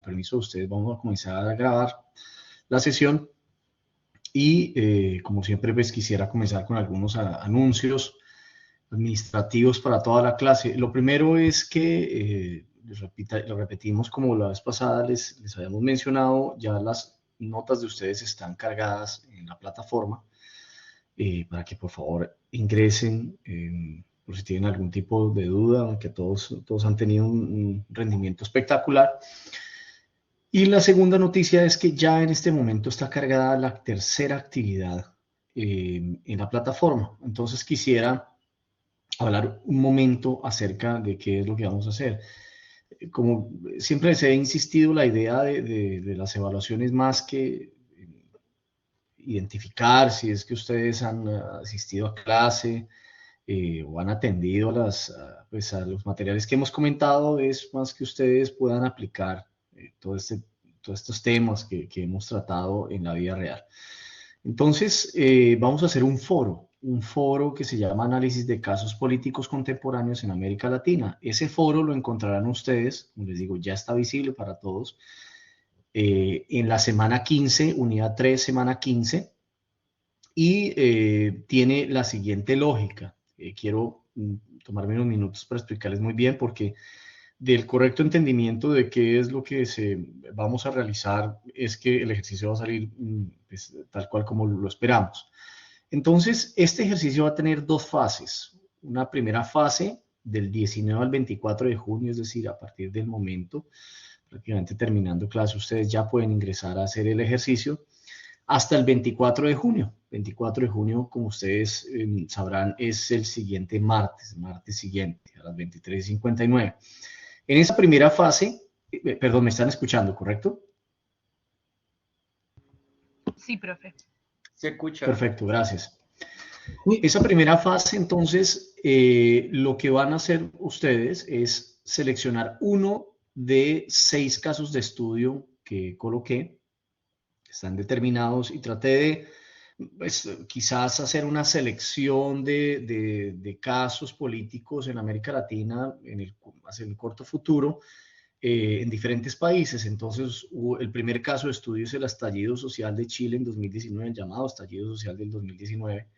permiso de ustedes, vamos a comenzar a grabar la sesión y como siempre pues quisiera comenzar con algunos anuncios administrativos para toda la clase. Lo primero es que, lo repetimos como la vez pasada les habíamos mencionado, ya las notas de ustedes están cargadas en la plataforma para que por favor ingresen por si tienen algún tipo de duda, aunque todos han tenido un rendimiento espectacular. Y la segunda noticia es que ya en este momento está cargada la tercera actividad en la plataforma. Entonces quisiera hablar un momento acerca de qué es lo que vamos a hacer. Como siempre les he insistido, la idea de las evaluaciones más que identificar si es que ustedes han asistido a clase o han atendido pues a los materiales que hemos comentado, es más que ustedes puedan aplicar todos estos temas que hemos tratado en la vida real. Entonces, vamos a hacer un foro que se llama Análisis de Casos Políticos Contemporáneos en América Latina. Ese foro lo encontrarán ustedes, como les digo, ya está visible para todos, en la semana 15, unidad 3, semana 15, y tiene la siguiente lógica. Quiero tomarme unos minutos para explicarles muy bien, porque del correcto entendimiento de qué es lo que vamos a realizar es que el ejercicio va a salir pues, tal cual como lo esperamos. Entonces, este ejercicio va a tener dos fases. Una primera fase del 19 al 24 de junio, es decir, a partir del momento, prácticamente terminando clase, ustedes ya pueden ingresar a hacer el ejercicio hasta el 24 de junio. 24 de junio, como ustedes sabrán, es el siguiente martes siguiente, a las 23:59. En esa primera fase, perdón, me están escuchando, ¿correcto? Sí, profe. Se escucha. Perfecto, gracias. Esa primera fase, entonces, lo que van a hacer ustedes es seleccionar uno de 6 casos de estudio que coloqué, que están determinados, y traté de pues, quizás hacer una selección de casos políticos en América Latina hacia el corto futuro, en diferentes países. Entonces, el primer caso de estudio es el estallido social de Chile en 2019, el llamado estallido social del 2019.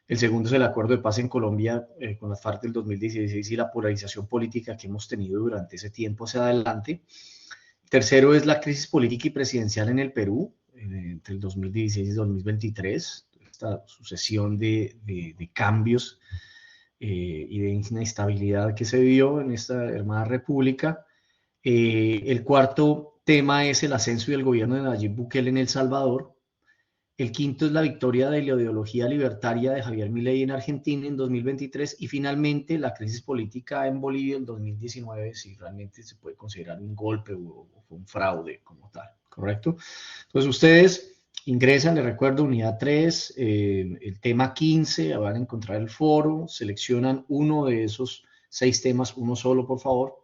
El segundo es el acuerdo de paz en Colombia con las FARC del 2016 y la polarización política que hemos tenido durante ese tiempo hacia adelante. El tercero es la crisis política y presidencial en el Perú entre el 2016 y 2023, esta sucesión de cambios y de inestabilidad que se vivió en esta hermana república. El cuarto tema es el ascenso y el gobierno de Nayib Bukele en El Salvador. El quinto es la victoria de la ideología libertaria de Javier Milei en Argentina en 2023. Y finalmente la crisis política en Bolivia en 2019, si realmente se puede considerar un golpe o fue un fraude como tal, ¿correcto? Entonces ustedes ingresan, les recuerdo, unidad 3, el tema 15, van a encontrar el foro, seleccionan uno de esos 6 temas, uno solo por favor,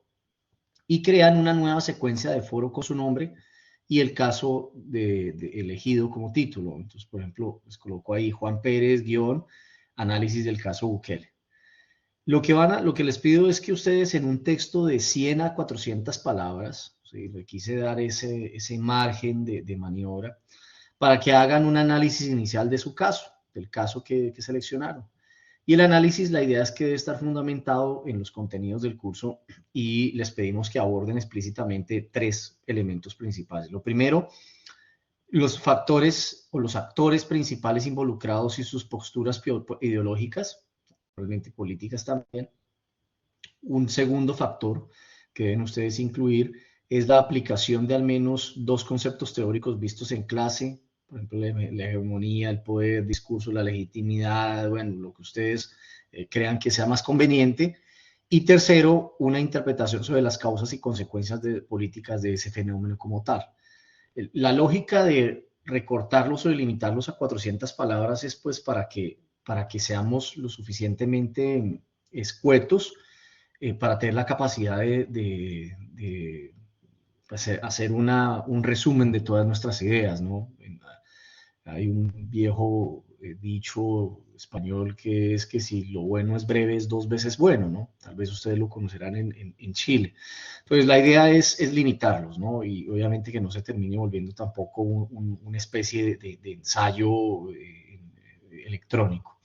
y crean una nueva secuencia de foro con su nombre y el caso elegido como título. Entonces, por ejemplo, les coloco ahí Juan Pérez, análisis del caso Bukele. Lo que les pido es que ustedes en un texto de 100 a 400 palabras, ¿sí? Le quise dar ese margen de maniobra para que hagan un análisis inicial de su caso, del caso que seleccionaron. Y el análisis, la idea es que debe estar fundamentado en los contenidos del curso y les pedimos que aborden explícitamente 3 elementos principales. Lo primero, los factores o los actores principales involucrados y sus posturas ideológicas, probablemente políticas también. Un segundo factor que deben ustedes incluir es la aplicación de al menos 2 conceptos teóricos vistos en clase, por ejemplo, la hegemonía, el poder, el discurso, la legitimidad, bueno, lo que ustedes crean que sea más conveniente. Y tercero, una interpretación sobre las causas y consecuencias políticas de ese fenómeno como tal. La lógica de recortarlos o de limitarlos a 400 palabras es pues para que seamos lo suficientemente escuetos para tener la capacidad de hacer un resumen de todas nuestras ideas, ¿no? Hay un viejo dicho español que es que si lo bueno es breve es dos veces bueno, ¿no? Tal vez ustedes lo conocerán en Chile. Entonces la idea es limitarlos, ¿no? Y obviamente que no se termine volviendo tampoco una especie de ensayo electrónico.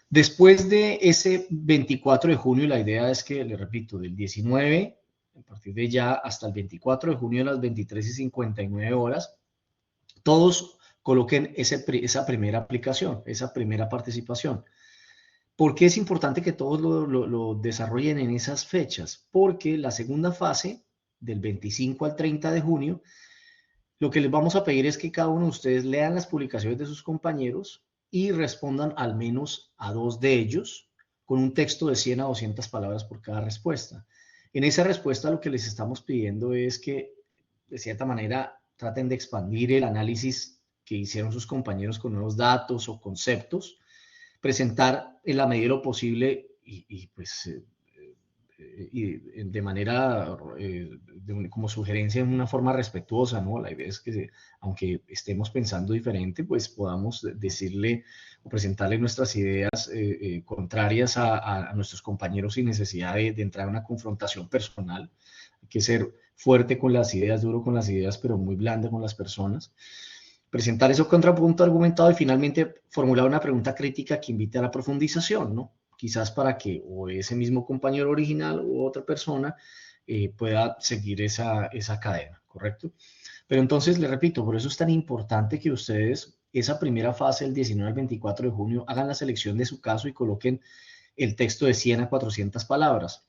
Después de ese 24 de junio, la idea es que, le repito, del 19, a partir de ya, hasta el 24 de junio a las 23:59 horas, todos coloquen esa primera aplicación, esa primera participación. ¿Por qué es importante que todos lo desarrollen en esas fechas? Porque la segunda fase, del 25 al 30 de junio, lo que les vamos a pedir es que cada uno de ustedes lean las publicaciones de sus compañeros y respondan al menos a dos de ellos con un texto de 100 a 200 palabras por cada respuesta. En esa respuesta lo que les estamos pidiendo es que, de cierta manera, traten de expandir el análisis que hicieron sus compañeros con nuevos datos o conceptos, presentar en la medida de lo posible y de manera, como sugerencia, en una forma respetuosa, ¿no? La idea es que, aunque estemos pensando diferente, pues podamos decirle o presentarle nuestras ideas contrarias a nuestros compañeros sin necesidad de entrar en una confrontación personal. Hay que ser fuerte con las ideas, duro con las ideas, pero muy blando con las personas. Presentar ese contrapunto argumentado y finalmente formular una pregunta crítica que invite a la profundización, ¿no? Quizás para que o ese mismo compañero original u otra persona pueda seguir esa cadena, ¿correcto? Pero entonces, le repito, por eso es tan importante que ustedes, esa primera fase, el 19 al 24 de junio, hagan la selección de su caso y coloquen el texto de 100 a 400 palabras.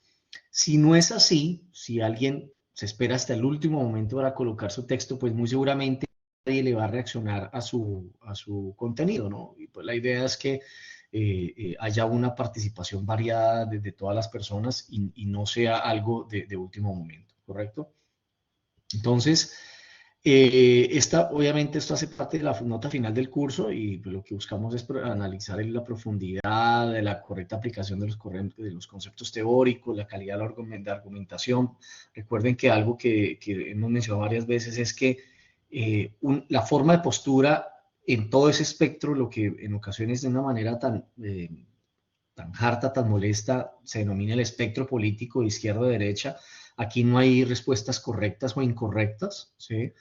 Si no es así, si alguien se espera hasta el último momento para colocar su texto, pues muy seguramente nadie le va a reaccionar a su contenido, ¿no? Y pues la idea es que haya una participación variada de todas las personas y no sea algo de último momento, ¿correcto? Entonces, obviamente esto hace parte de la nota final del curso y lo que buscamos es analizar la profundidad de la correcta aplicación de los conceptos teóricos, la calidad de la argumentación. Recuerden que algo que hemos mencionado varias veces es que la forma de postura en todo ese espectro, lo que en ocasiones de una manera tan harta, tan molesta, se denomina el espectro político de izquierda a derecha. Aquí no hay respuestas correctas o incorrectas, ¿sí?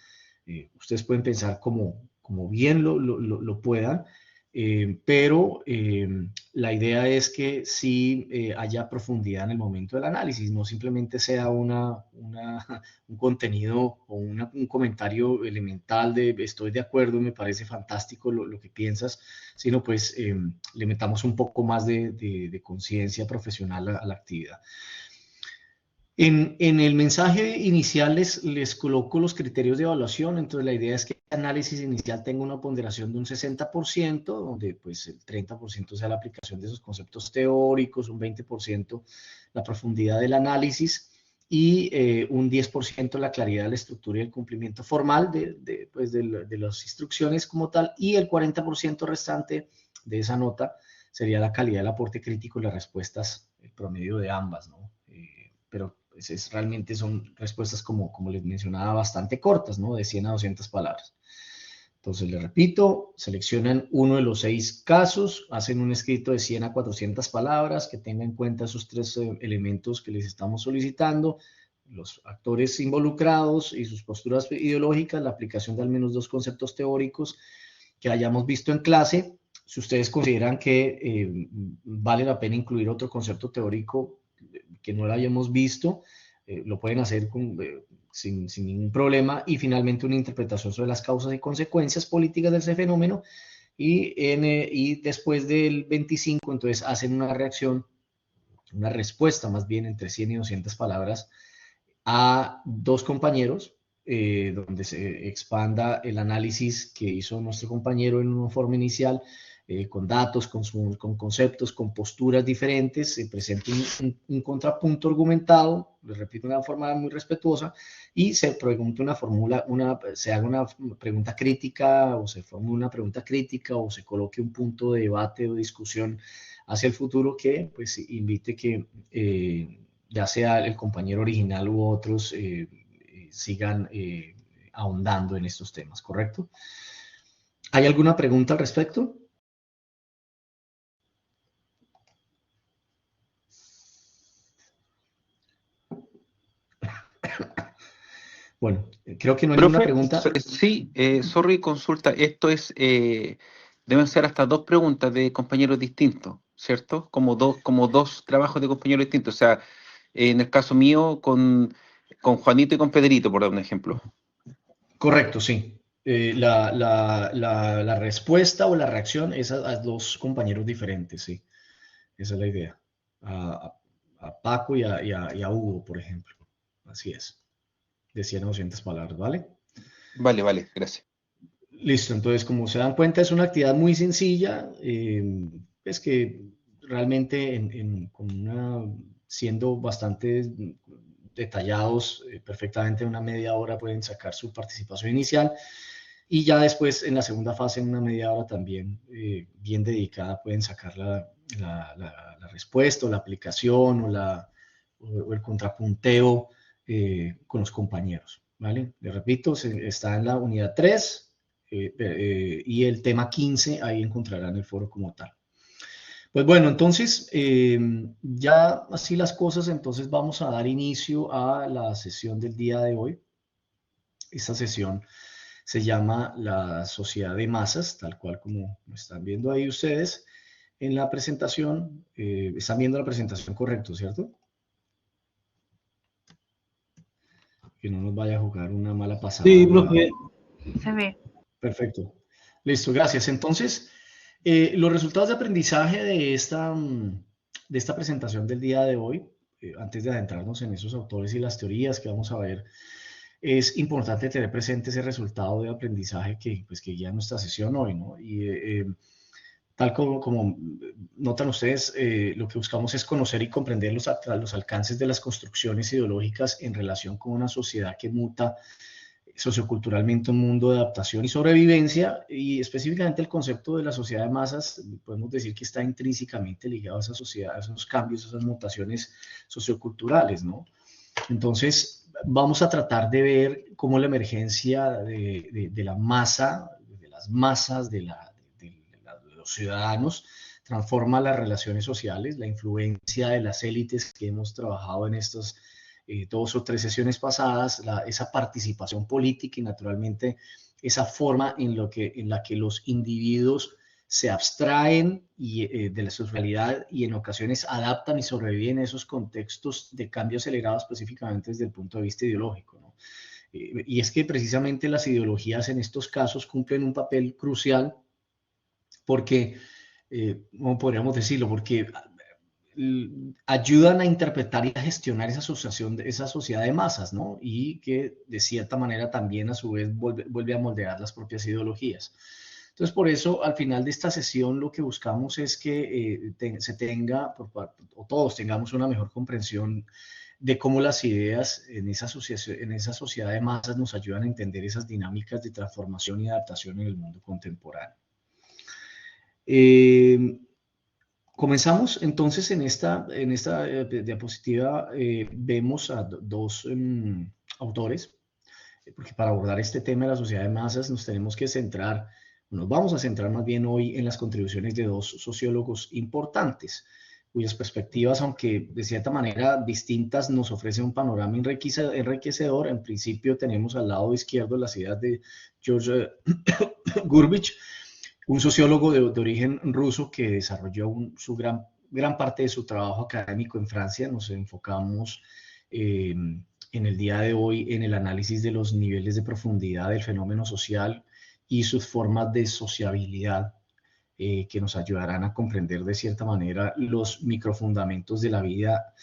Ustedes pueden pensar como bien lo puedan, pero la idea es que sí haya profundidad en el momento del análisis, no simplemente sea un contenido o un comentario elemental de estoy de acuerdo, me parece fantástico lo que piensas, sino pues le metamos un poco más de conciencia profesional a la actividad. En el mensaje inicial les coloco los criterios de evaluación, entonces la idea es que el análisis inicial tenga una ponderación de un 60%, donde pues el 30% sea la aplicación de esos conceptos teóricos, un 20% la profundidad del análisis y un 10% la claridad de la estructura y el cumplimiento formal de las instrucciones como tal, y el 40% restante de esa nota sería la calidad del aporte crítico y las respuestas, el promedio de ambas, ¿no? Pero pues realmente son respuestas, como les mencionaba, bastante cortas, ¿no? De 100 a 200 palabras. Entonces, les repito, seleccionan uno de los 6 casos, hacen un escrito de 100 a 400 palabras que tenga en cuenta esos 3 elementos que les estamos solicitando, los actores involucrados y sus posturas ideológicas, la aplicación de al menos 2 conceptos teóricos que hayamos visto en clase. Si ustedes consideran que vale la pena incluir otro concepto teórico que no lo hayamos visto, lo pueden hacer sin ningún problema. Y finalmente una interpretación sobre las causas y consecuencias políticas de ese fenómeno. Y después del 25, entonces hacen una reacción, una respuesta más bien entre 100 y 200 palabras a 2 compañeros, donde se expanda el análisis que hizo nuestro compañero en una forma inicial, con datos, con conceptos, con posturas diferentes, se presenta un contrapunto argumentado, les repito, de una forma muy respetuosa, y se pregunta se haga una pregunta crítica, o se formule una pregunta crítica, o se coloque un punto de debate o discusión hacia el futuro que pues invite que ya sea el compañero original u otros sigan ahondando en estos temas, ¿correcto? ¿Hay alguna pregunta al respecto? Bueno, creo que no hay ninguna Profe, pregunta. sí, sorry, consulta. Esto es, deben ser hasta dos preguntas de compañeros distintos, ¿cierto? Como dos trabajos de compañeros distintos. O sea, en el caso mío, con Juanito y con Pedrito, por dar un ejemplo. Correcto, sí. La respuesta o la reacción es a dos compañeros diferentes, sí. Esa es la idea. A Paco y a Hugo, por ejemplo. Así es. De 100 a 200 palabras, ¿vale? Vale, vale, gracias. Listo, entonces como se dan cuenta es una actividad muy sencilla, es que realmente siendo bastante detallados, perfectamente en una media hora pueden sacar su participación inicial y ya después en la segunda fase, en una media hora también bien dedicada, pueden sacar la respuesta o la aplicación o el contrapunteo con los compañeros, ¿vale? Les repito, está en la unidad 3 y el tema 15, ahí encontrarán el foro como tal. Pues bueno, entonces, ya así las cosas, entonces vamos a dar inicio a la sesión del día de hoy. Esta sesión se llama la sociedad de masas, tal cual como están viendo ahí ustedes en la presentación. Están viendo la presentación correcto, ¿cierto? Que no nos vaya a jugar una mala pasada. Sí, profe. Se ve. Perfecto. Listo, gracias. Entonces, los resultados de aprendizaje de esta presentación del día de hoy, antes de adentrarnos en esos autores y las teorías que vamos a ver, es importante tener presente ese resultado de aprendizaje que guía nuestra sesión hoy, ¿no? Y tal como notan ustedes, lo que buscamos es conocer y comprender los alcances de las construcciones ideológicas en relación con una sociedad que muta socioculturalmente, un mundo de adaptación y sobrevivencia, y específicamente el concepto de la sociedad de masas, podemos decir que está intrínsecamente ligado a esa sociedad, a esos cambios, a esas mutaciones socioculturales, ¿no? Entonces, vamos a tratar de ver cómo la emergencia de la masa, de las masas, de los ciudadanos, transforma las relaciones sociales, la influencia de las élites que hemos trabajado en estos 2 o 3 sesiones pasadas, esa participación política y naturalmente esa forma en la que los individuos se abstraen de su realidad y en ocasiones adaptan y sobreviven a esos contextos de cambio acelerado específicamente desde el punto de vista ideológico, ¿no? Y es que precisamente las ideologías en estos casos cumplen un papel crucial porque, ¿cómo podríamos decirlo? Porque ayudan a interpretar y a gestionar esa asociación, esa sociedad de masas, ¿no? Y que de cierta manera también a su vez vuelve a moldear las propias ideologías. Entonces, por eso, al final de esta sesión, lo que buscamos es que se tenga, o todos tengamos una mejor comprensión de cómo las ideas en esa sociedad de masas nos ayudan a entender esas dinámicas de transformación y adaptación en el mundo contemporáneo. Comenzamos entonces en esta diapositiva, vemos a dos autores, porque para abordar este tema de la sociedad de masas nos vamos a centrar más bien hoy en las contribuciones de dos sociólogos importantes, cuyas perspectivas, aunque de cierta manera distintas, nos ofrecen un panorama enriquecedor. En principio tenemos al lado izquierdo las ideas de George Gurvich, un sociólogo de origen ruso que desarrolló gran parte de su trabajo académico en Francia. Nos enfocamos en el día de hoy en el análisis de los niveles de profundidad del fenómeno social y sus formas de sociabilidad que nos ayudarán a comprender de cierta manera los microfundamentos de la vida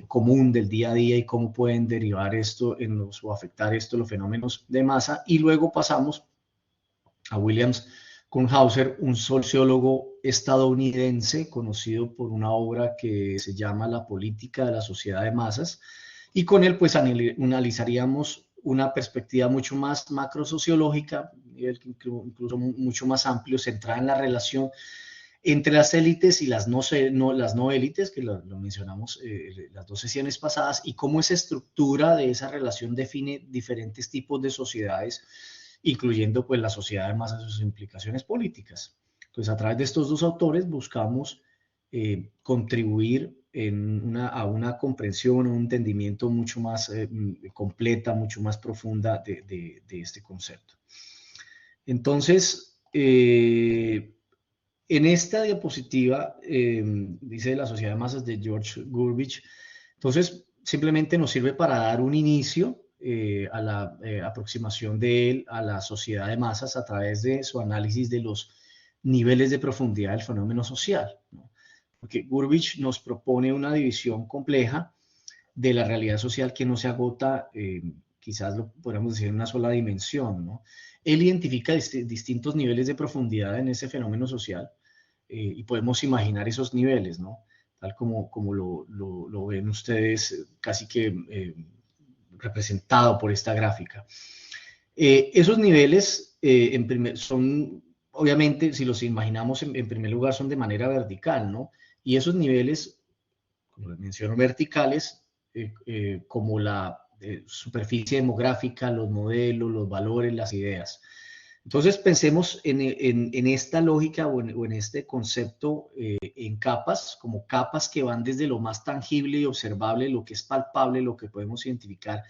común del día a día y cómo pueden derivar esto o afectar esto los fenómenos de masa. Y luego pasamos a Williams Kornhauser, un sociólogo estadounidense conocido por una obra que se llama La política de la sociedad de masas, y con él pues analizaríamos una perspectiva mucho más macrosociológica, incluso mucho más amplio, centrada en la relación entre las élites y las no élites, que lo mencionamos las 2 sesiones pasadas, y cómo esa estructura de esa relación define diferentes tipos de sociedades, incluyendo pues la sociedad de masas y sus implicaciones políticas. Entonces, a través de estos dos autores buscamos contribuir a una comprensión, un entendimiento mucho más completa, mucho más profunda de este concepto. Entonces, en esta diapositiva, dice la sociedad de masas de George Gurbich, entonces simplemente nos sirve para dar un inicio a la aproximación de él a la sociedad de masas a través de su análisis de los niveles de profundidad del fenómeno social, ¿no? Porque Gurbich nos propone una división compleja de la realidad social que no se agota, quizás lo podríamos decir en una sola dimensión, ¿no? Él identifica distintos niveles de profundidad en ese fenómeno social y podemos imaginar esos niveles, ¿no? Tal como lo ven ustedes casi que representado por esta gráfica. Esos niveles son, obviamente, si los imaginamos en primer lugar, son de manera vertical, ¿no? Y esos niveles, como les menciono, verticales, como la superficie demográfica, los modelos, los valores, las ideas. Entonces pensemos en esta lógica o en este concepto en capas, como capas que van desde lo más tangible y observable, lo que es palpable, lo que podemos identificar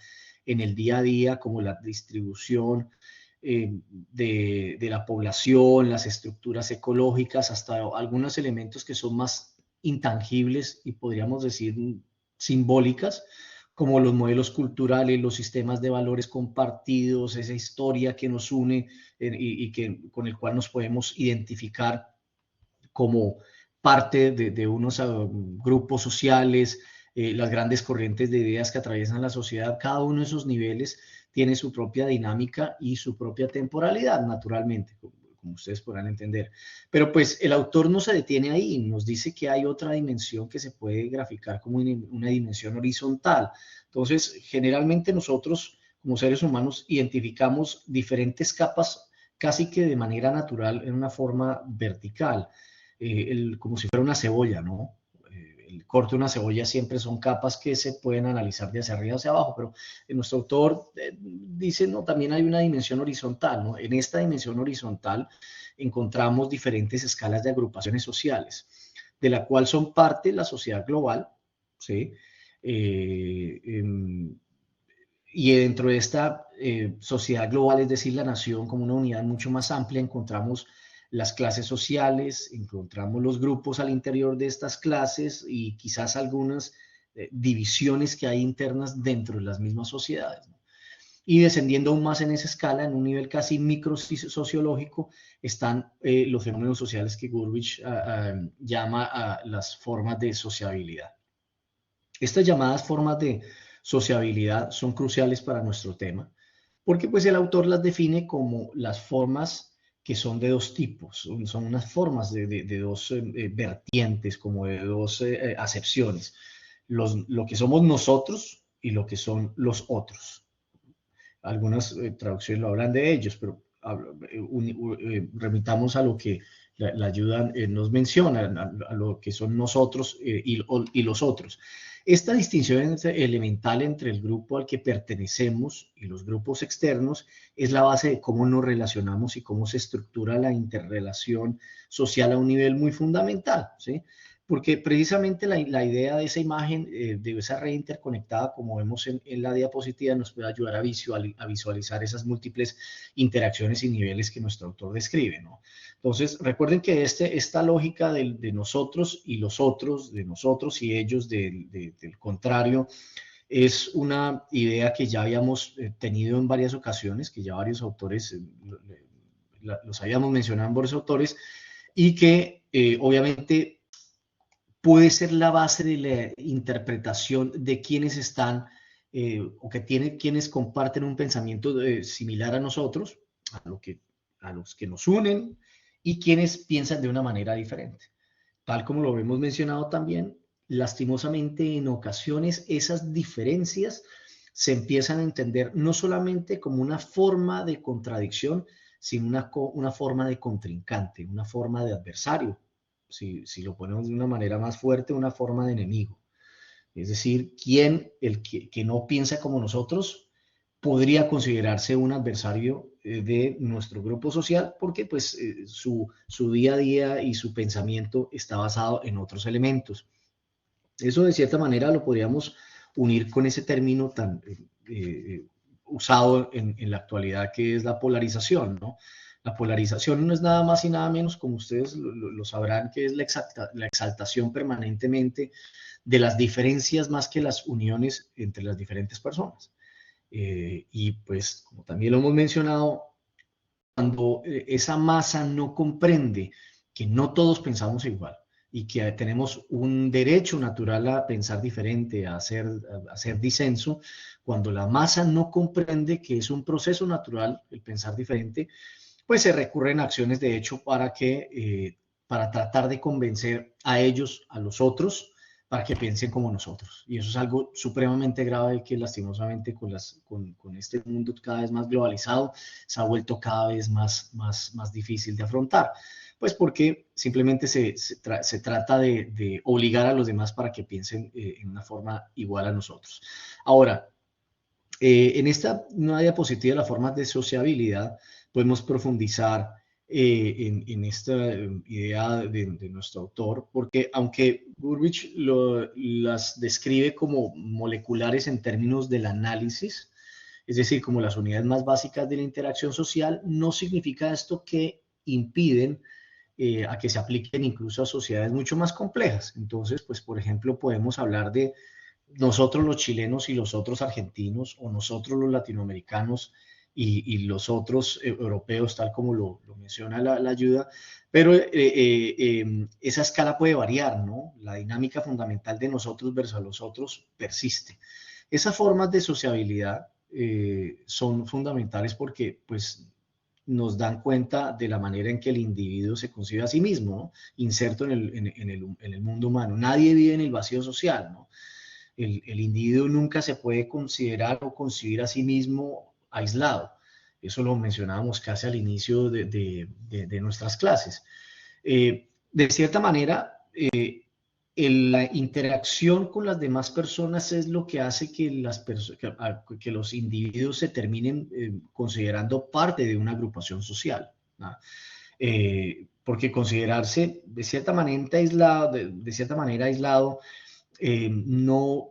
en el día a día, como la distribución de la población, las estructuras ecológicas, hasta algunos elementos que son más intangibles y podríamos decir simbólicas, como los modelos culturales, los sistemas de valores compartidos, esa historia que nos une con el cual nos podemos identificar como parte de unos grupos sociales, las grandes corrientes de ideas que atraviesan la sociedad. Cada uno de esos niveles tiene su propia dinámica y su propia temporalidad, naturalmente, como ustedes podrán entender. Pero pues el autor no se detiene ahí, nos dice que hay otra dimensión que se puede graficar como una dimensión horizontal. Entonces, generalmente nosotros, como seres humanos, identificamos diferentes capas casi que de manera natural en una forma vertical, como si fuera una cebolla, ¿no? El corte de una cebolla siempre son capas que se pueden analizar de hacia arriba hacia abajo, pero nuestro autor dice, no, también hay una dimensión horizontal, ¿no? En esta dimensión horizontal encontramos diferentes escalas de agrupaciones sociales, de la cual son parte la sociedad global, ¿sí? Y dentro de esta sociedad global, es decir, la nación como una unidad mucho más amplia, encontramos las clases sociales, encontramos los grupos al interior de estas clases y quizás algunas divisiones que hay internas dentro de las mismas sociedades, ¿no? Y descendiendo aún más en esa escala, en un nivel casi microsociológico, están los fenómenos sociales que Gurbich llama a las formas de sociabilidad. Estas llamadas formas de sociabilidad son cruciales para nuestro tema, porque pues el autor las define como las formas que son de dos tipos, son unas formas de dos vertientes, como de dos acepciones, lo que somos nosotros y lo que son los otros. Algunas traducciones lo hablan de ellos, pero remitamos a lo que la ayuda nos menciona, a lo que son nosotros y los otros. Esta distinción elemental entre el grupo al que pertenecemos y los grupos externos es la base de cómo nos relacionamos y cómo se estructura la interrelación social a un nivel muy fundamental, ¿sí? Porque precisamente la idea de esa imagen, de esa red interconectada, como vemos en la diapositiva, nos puede ayudar a visualizar esas múltiples interacciones y niveles que nuestro autor describe, ¿no? Entonces, recuerden que esta lógica de nosotros y los otros, de nosotros y ellos, del contrario, es una idea que ya habíamos tenido en varias ocasiones, que ya varios autores los habíamos mencionado en varios autores, y que obviamente puede ser la base de la interpretación de quienes están o que tienen quienes comparten un pensamiento similar a nosotros, a los que nos unen, y quienes piensan de una manera diferente. Tal como lo hemos mencionado también, lastimosamente en ocasiones esas diferencias se empiezan a entender no solamente como una forma de contradicción, sino una forma de contrincante, una forma de adversario. Si lo ponemos de una manera más fuerte, una forma de enemigo. Es decir, el que no piensa como nosotros podría considerarse un adversario de nuestro grupo social porque pues su día a día y su pensamiento está basado en otros elementos. Eso de cierta manera lo podríamos unir con ese término tan usado en la actualidad, que es la polarización, ¿no? La polarización no es nada más y nada menos, como ustedes lo sabrán, que es la exaltación permanentemente de las diferencias más que las uniones entre las diferentes personas. Y pues, como también lo hemos mencionado, cuando esa masa no comprende que no todos pensamos igual y que tenemos un derecho natural a pensar diferente, a hacer disenso, cuando la masa no comprende que es un proceso natural el pensar diferente, pues se recurren a acciones de hecho para tratar de convencer a ellos, a los otros, para que piensen como nosotros. Y eso es algo supremamente grave que lastimosamente con este mundo cada vez más globalizado se ha vuelto cada vez más difícil de afrontar. Pues porque simplemente se trata de obligar a los demás para que piensen en una forma igual a nosotros. Ahora, en esta nueva diapositiva, las formas de sociabilidad, podemos profundizar en esta idea de nuestro autor, porque aunque Burbidge las describe como moleculares en términos del análisis, es decir, como las unidades más básicas de la interacción social, no significa esto que impiden a que se apliquen incluso a sociedades mucho más complejas. Entonces, pues, por ejemplo, podemos hablar de nosotros los chilenos y los otros argentinos, o nosotros los latinoamericanos y los otros europeos, tal como lo menciona la ayuda, pero esa escala puede variar, ¿no? La dinámica fundamental de nosotros versus los otros persiste. Esas formas de sociabilidad son fundamentales porque, pues, nos dan cuenta de la manera en que el individuo se concibe a sí mismo, ¿no? Inserto en el mundo humano. Nadie vive en el vacío social, ¿no? El individuo nunca se puede considerar o concebir a sí mismo aislado. Eso lo mencionábamos casi al inicio de nuestras clases. De cierta manera, la interacción con las demás personas es lo que hace que los individuos se terminen considerando parte de una agrupación social, ¿no? Porque considerarse de cierta manera aislado no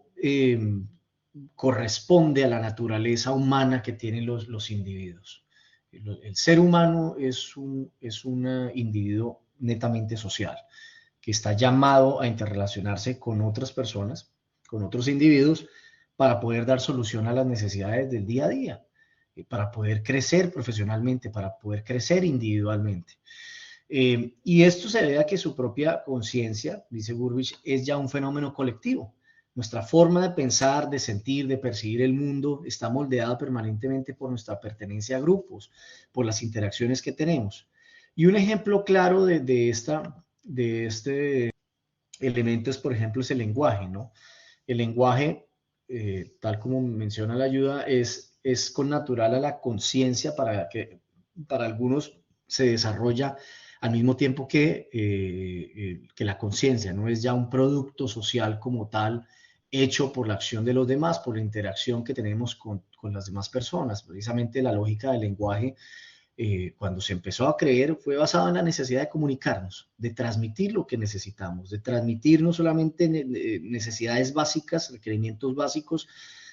corresponde a la naturaleza humana que tienen los individuos. El ser humano es un individuo netamente social, que está llamado a interrelacionarse con otras personas, con otros individuos, para poder dar solución a las necesidades del día a día, para poder crecer profesionalmente, para poder crecer individualmente. Y esto se debe a que su propia conciencia, dice Burbidge, es ya un fenómeno colectivo. Nuestra forma de pensar, de sentir, de percibir el mundo está moldeada permanentemente por nuestra pertenencia a grupos, por las interacciones que tenemos. Y un ejemplo claro de este elemento es, por ejemplo, es el lenguaje, ¿no? El lenguaje, tal como menciona la ayuda, es connatural a la conciencia para algunos se desarrolla al mismo tiempo que la conciencia, no es ya un producto social como tal, hecho por la acción de los demás, por la interacción que tenemos con las demás personas. Precisamente la lógica del lenguaje, cuando se empezó a creer, fue basada en la necesidad de comunicarnos, de transmitir lo que necesitamos, de transmitir no solamente necesidades básicas, requerimientos básicos,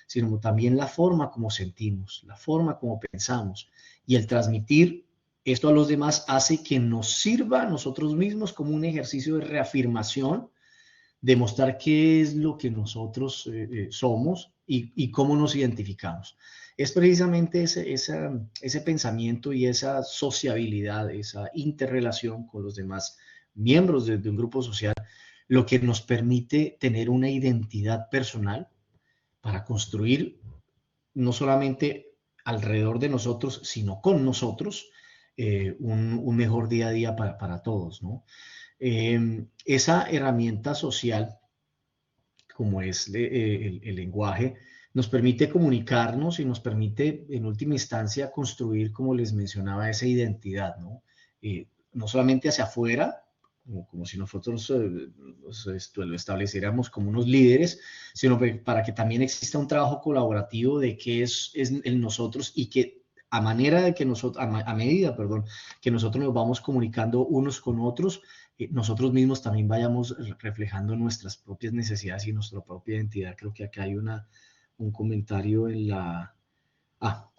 sino también la forma como sentimos, la forma como pensamos. Y el transmitir esto a los demás hace que nos sirva a nosotros mismos como un ejercicio de reafirmación, demostrar qué es lo que nosotros somos y cómo nos identificamos. Es precisamente ese pensamiento y esa sociabilidad, esa interrelación con los demás miembros de un grupo social, lo que nos permite tener una identidad personal para construir no solamente alrededor de nosotros, sino con nosotros, un mejor día a día para todos, ¿no? Esa herramienta social, como es el lenguaje, nos permite comunicarnos y nos permite, en última instancia, construir, como les mencionaba, esa identidad, ¿no? No solamente hacia afuera, como si nosotros lo estableciéramos como unos líderes, sino para que también exista un trabajo colaborativo de qué es el nosotros y que a manera de que nosotros, a medida, perdón, que nosotros nos vamos comunicando unos con otros, nosotros mismos también vayamos reflejando nuestras propias necesidades y nuestra propia identidad. Creo que acá hay un comentario en la... Ah,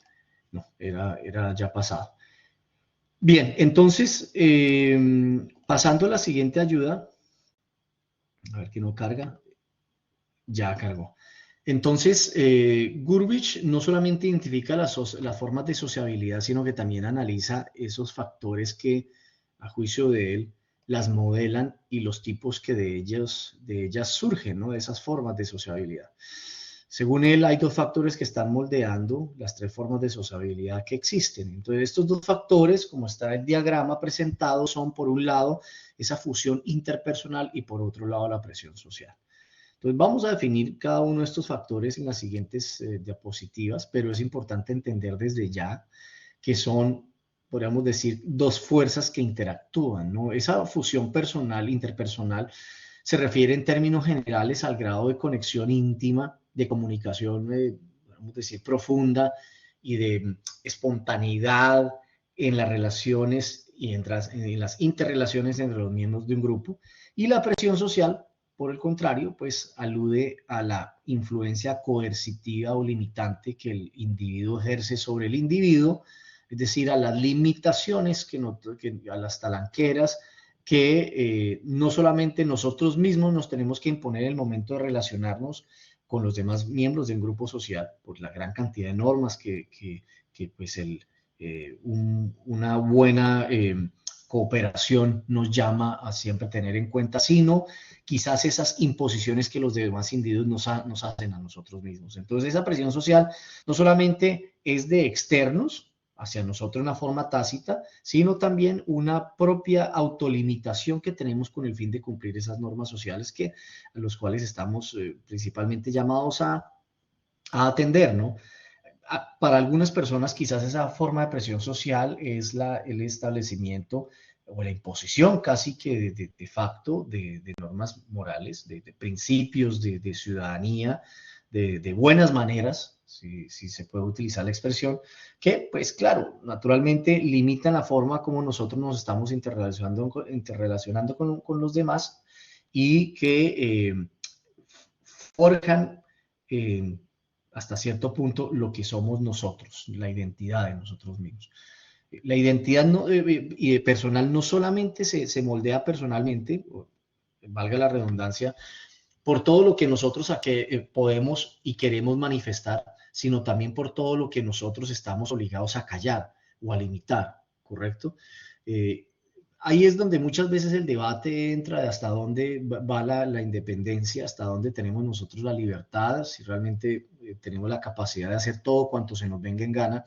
no, era ya pasado. Bien, entonces, pasando a la siguiente ayuda, a ver que no carga, ya cargó. Entonces, Gurbich no solamente identifica las formas de sociabilidad, sino que también analiza esos factores que, a juicio de él, las modelan y los tipos que de ellas surgen, ¿no? De esas formas de sociabilidad. Según él, hay dos factores que están moldeando las tres formas de sociabilidad que existen. Entonces, estos dos factores, como está el diagrama presentado, son por un lado esa fusión interpersonal y por otro lado la presión social. Entonces, vamos a definir cada uno de estos factores en las siguientes diapositivas, pero es importante entender desde ya que son, podríamos decir, dos fuerzas que interactúan, ¿no? Esa fusión personal, interpersonal, se refiere en términos generales al grado de conexión íntima, de comunicación, podemos decir, profunda y de espontaneidad en las relaciones y en las interrelaciones entre los miembros de un grupo. Y la presión social, por el contrario, pues alude a la influencia coercitiva o limitante que el individuo ejerce sobre el individuo, es decir, a las limitaciones, a las talanqueras, que no solamente nosotros mismos nos tenemos que imponer en el momento de relacionarnos con los demás miembros del grupo social, por la gran cantidad de normas que pues una buena cooperación nos llama a siempre tener en cuenta, sino quizás esas imposiciones que los demás individuos nos hacen a nosotros mismos. Entonces, esa presión social no solamente es de externos hacia nosotros de una forma tácita, sino también una propia autolimitación que tenemos con el fin de cumplir esas normas sociales a los cuales estamos principalmente llamados a atender, ¿no? Para algunas personas quizás esa forma de presión social es el establecimiento o la imposición casi que de facto de normas morales, de principios de ciudadanía, de buenas maneras, si se puede utilizar la expresión, que pues claro, naturalmente limitan la forma como nosotros nos estamos interrelacionando con los demás y que forjan hasta cierto punto lo que somos nosotros, la identidad de nosotros mismos. La identidad personal no solamente se moldea personalmente, valga la redundancia, por todo lo que nosotros podemos y queremos manifestar, sino también por todo lo que nosotros estamos obligados a callar o a limitar, ¿correcto? Ahí es donde muchas veces el debate entra de hasta dónde va la independencia, hasta dónde tenemos nosotros la libertad, si realmente tenemos la capacidad de hacer todo cuanto se nos venga en gana,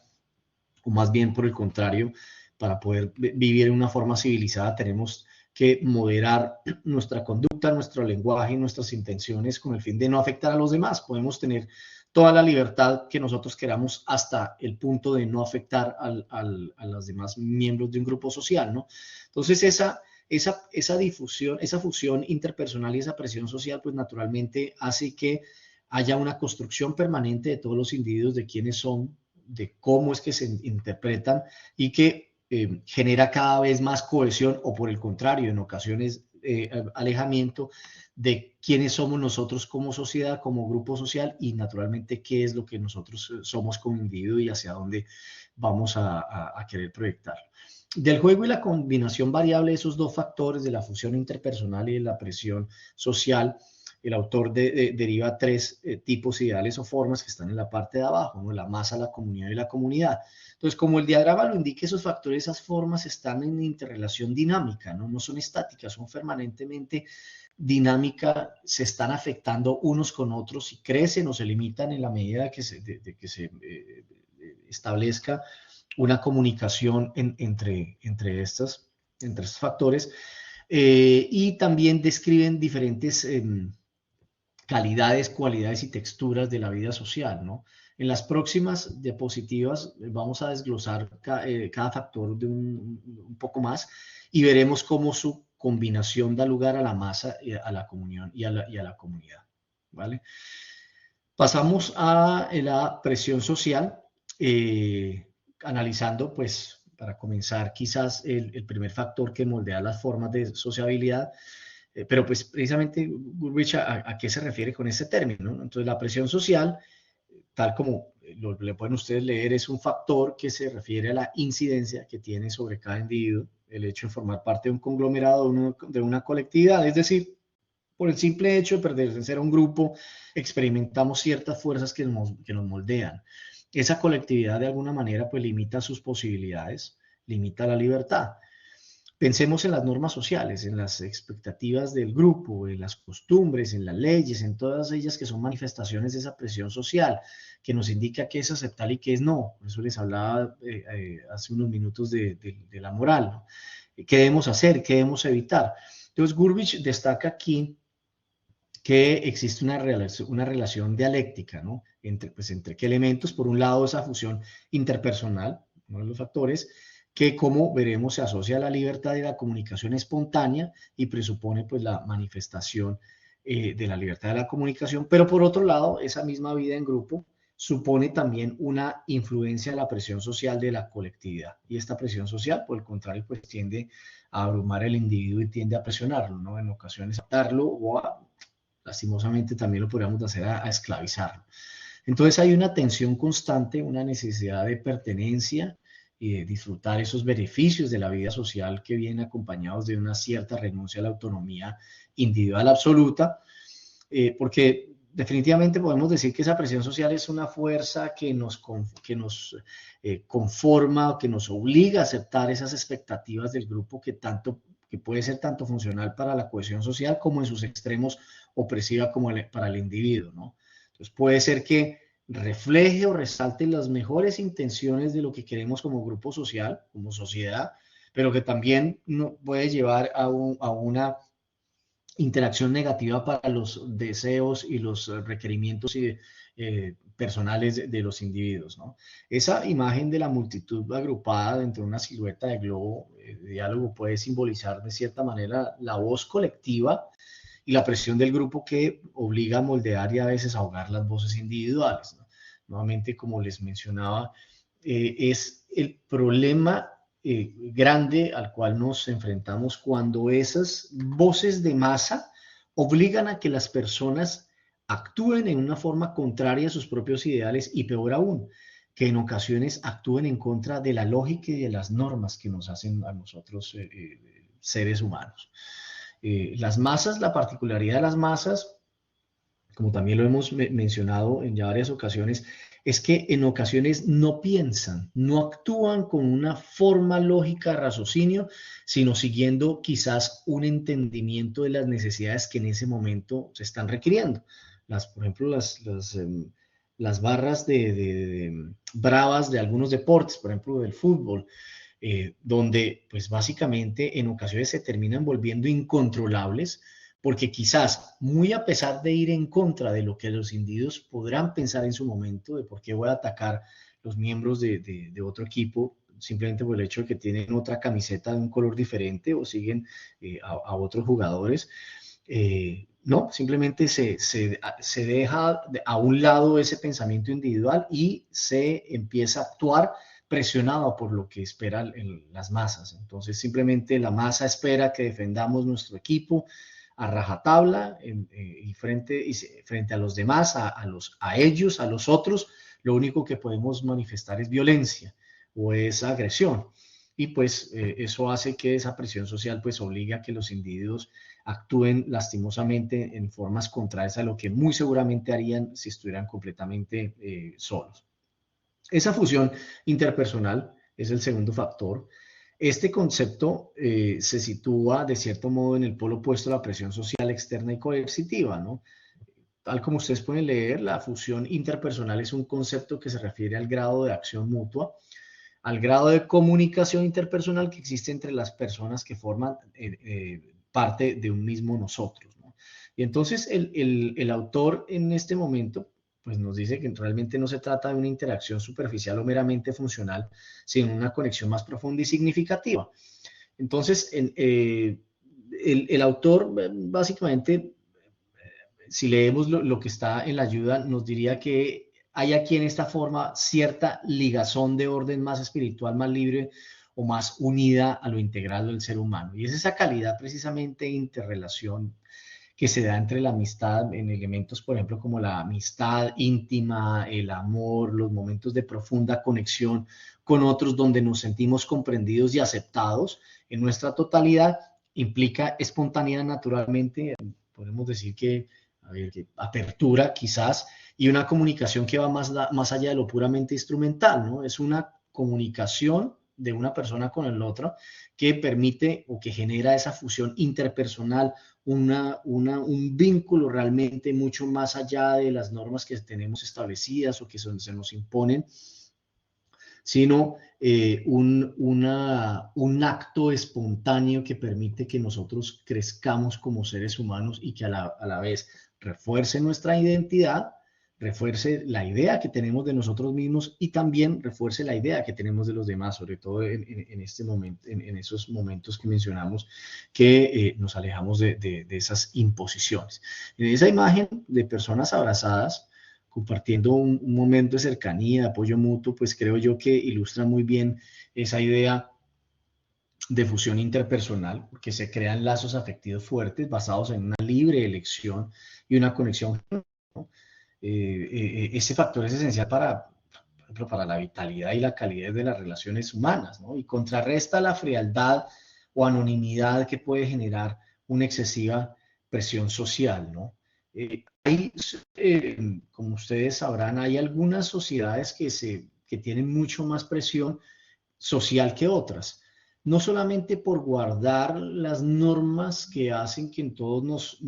o más bien por el contrario, para poder vivir en una forma civilizada tenemos que moderar nuestra conducta, nuestro lenguaje y nuestras intenciones con el fin de no afectar a los demás. Podemos tener toda la libertad que nosotros queramos hasta el punto de no afectar a los demás miembros de un grupo social, ¿no? Entonces, esa difusión, esa fusión interpersonal y esa presión social, pues naturalmente hace que haya una construcción permanente de todos los individuos, de quiénes son, de cómo es que se interpretan y que genera cada vez más cohesión o por el contrario, en ocasiones alejamiento de quiénes somos nosotros como sociedad, como grupo social y naturalmente qué es lo que nosotros somos como individuo y hacia dónde vamos a querer proyectar. Del juego y la combinación variable de esos dos factores, de la fusión interpersonal y de la presión social, el autor deriva tres tipos ideales o formas que están en la parte de abajo, ¿no? La masa, la comunidad y la comunidad. Entonces, como el diagrama lo indica, esos factores, esas formas están en interrelación dinámica, ¿no? No son estáticas, son permanentemente dinámicas, se están afectando unos con otros y crecen o se limitan en la medida de que se establezca una comunicación entre estos factores. Y también describen diferentes calidades, cualidades y texturas de la vida social, ¿no? En las próximas diapositivas vamos a desglosar cada factor un poco más y veremos cómo su combinación da lugar a la masa, a la comunión y a la comunidad, ¿vale? Pasamos a la presión social. analizando, pues, para comenzar, quizás el primer factor que moldea las formas de sociabilidad, pero pues precisamente Gurvich a qué se refiere con ese término, ¿no? Entonces la presión social, tal como le pueden ustedes leer, es un factor que se refiere a la incidencia que tiene sobre cada individuo el hecho de formar parte de un conglomerado, de una colectividad, es decir, por el simple hecho de pertenecer a un grupo, experimentamos ciertas fuerzas que nos moldean. Esa colectividad de alguna manera pues limita sus posibilidades, limita la libertad. Pensemos en las normas sociales, en las expectativas del grupo, en las costumbres, en las leyes, en todas ellas que son manifestaciones de esa presión social, que nos indica qué es aceptable y qué es no. Por eso les hablaba hace unos minutos de la moral, ¿no? ¿Qué debemos hacer? ¿Qué debemos evitar? Entonces, Gurvich destaca aquí que existe una relación dialéctica, ¿no? Entre qué elementos, por un lado, esa fusión interpersonal, uno de los factores, que como veremos se asocia a la libertad y la comunicación espontánea y presupone pues la manifestación de la libertad de la comunicación, pero por otro lado, esa misma vida en grupo supone también una influencia de la presión social de la colectividad. Y esta presión social, por el contrario, pues tiende a abrumar al individuo y tiende a presionarlo, ¿no? En ocasiones a darlo o lastimosamente también lo podríamos hacer a esclavizarlo. Entonces hay una tensión constante, una necesidad de pertenencia y de disfrutar esos beneficios de la vida social que vienen acompañados de una cierta renuncia a la autonomía individual absoluta, porque definitivamente podemos decir que esa presión social es una fuerza que nos conforma, que nos obliga a aceptar esas expectativas del grupo que puede ser tanto funcional para la cohesión social como en sus extremos opresiva como para el individuo, ¿no? Entonces puede ser que refleje o resalte las mejores intenciones de lo que queremos como grupo social, como sociedad, pero que también puede llevar a una interacción negativa para los deseos y los requerimientos personales de los individuos, ¿no? Esa imagen de la multitud agrupada dentro de una silueta de globo de diálogo puede simbolizar de cierta manera la voz colectiva y la presión del grupo que obliga a moldear y a veces ahogar las voces individuales, ¿no? Nuevamente, como les mencionaba, es el problema grande al cual nos enfrentamos cuando esas voces de masa obligan a que las personas actúen en una forma contraria a sus propios ideales y peor aún, que en ocasiones actúen en contra de la lógica y de las normas que nos hacen a nosotros seres humanos. Las masas, la particularidad de las masas, como también lo hemos mencionado en ya varias ocasiones, es que en ocasiones no piensan, no actúan con una forma lógica de raciocinio, sino siguiendo quizás un entendimiento de las necesidades que en ese momento se están requiriendo. Por ejemplo, las barras bravas de algunos deportes, por ejemplo, del fútbol, donde pues básicamente en ocasiones se terminan volviendo incontrolables porque quizás muy a pesar de ir en contra de lo que los individuos podrán pensar en su momento, de por qué voy a atacar los miembros de otro equipo, simplemente por el hecho de que tienen otra camiseta de un color diferente o siguen a otros jugadores, no, simplemente se deja a un lado ese pensamiento individual y se empieza a actuar presionado por lo que esperan las masas. Entonces simplemente la masa espera que defendamos nuestro equipo a rajatabla y frente a los demás, a ellos, a los otros, lo único que podemos manifestar es violencia o es agresión. Y pues eso hace que esa presión social pues obligue a que los individuos actúen lastimosamente en formas contrarias a lo que muy seguramente harían si estuvieran completamente solos. Esa fusión interpersonal es el segundo factor. Este concepto se sitúa de cierto modo en el polo opuesto a la presión social externa y coercitiva, ¿no? Tal como ustedes pueden leer, la fusión interpersonal es un concepto que se refiere al grado de acción mutua, al grado de comunicación interpersonal que existe entre las personas que forman parte de un mismo nosotros, ¿no? Y entonces el autor en este momento pues nos dice que realmente no se trata de una interacción superficial o meramente funcional, sino una conexión más profunda y significativa. Entonces, el autor básicamente, si leemos lo que está en la ayuda, nos diría que hay aquí en esta forma cierta ligazón de orden más espiritual, más libre o más unida a lo integral del ser humano. Y es esa calidad precisamente de interrelación que se da entre la amistad en elementos, por ejemplo, como la amistad íntima, el amor, los momentos de profunda conexión con otros donde nos sentimos comprendidos y aceptados en nuestra totalidad, implica espontaneidad naturalmente, podemos decir que, a ver, que apertura quizás, y una comunicación que va más allá de lo puramente instrumental, ¿no? Es una comunicación de una persona con el otro que permite o que genera esa fusión interpersonal, un vínculo realmente mucho más allá de las normas que tenemos establecidas o que se nos imponen, sino un acto espontáneo que permite que nosotros crezcamos como seres humanos y que a la vez refuerce nuestra identidad, refuerce la idea que tenemos de nosotros mismos y también refuerce la idea que tenemos de los demás, sobre todo este momento, en esos momentos que mencionamos que nos alejamos de esas imposiciones. En esa imagen de personas abrazadas, compartiendo un momento de cercanía, de apoyo mutuo, pues creo yo que ilustra muy bien esa idea de fusión interpersonal, porque se crean lazos afectivos fuertes basados en una libre elección y una conexión, ¿no? Ese factor es esencial por ejemplo, para la vitalidad y la calidez de las relaciones humanas, ¿no? Y contrarresta la frialdad o anonimidad que puede generar una excesiva presión social, ¿no? Hay, como ustedes sabrán, hay algunas sociedades que tienen mucho más presión social que otras, no solamente por guardar las normas que hacen que en todos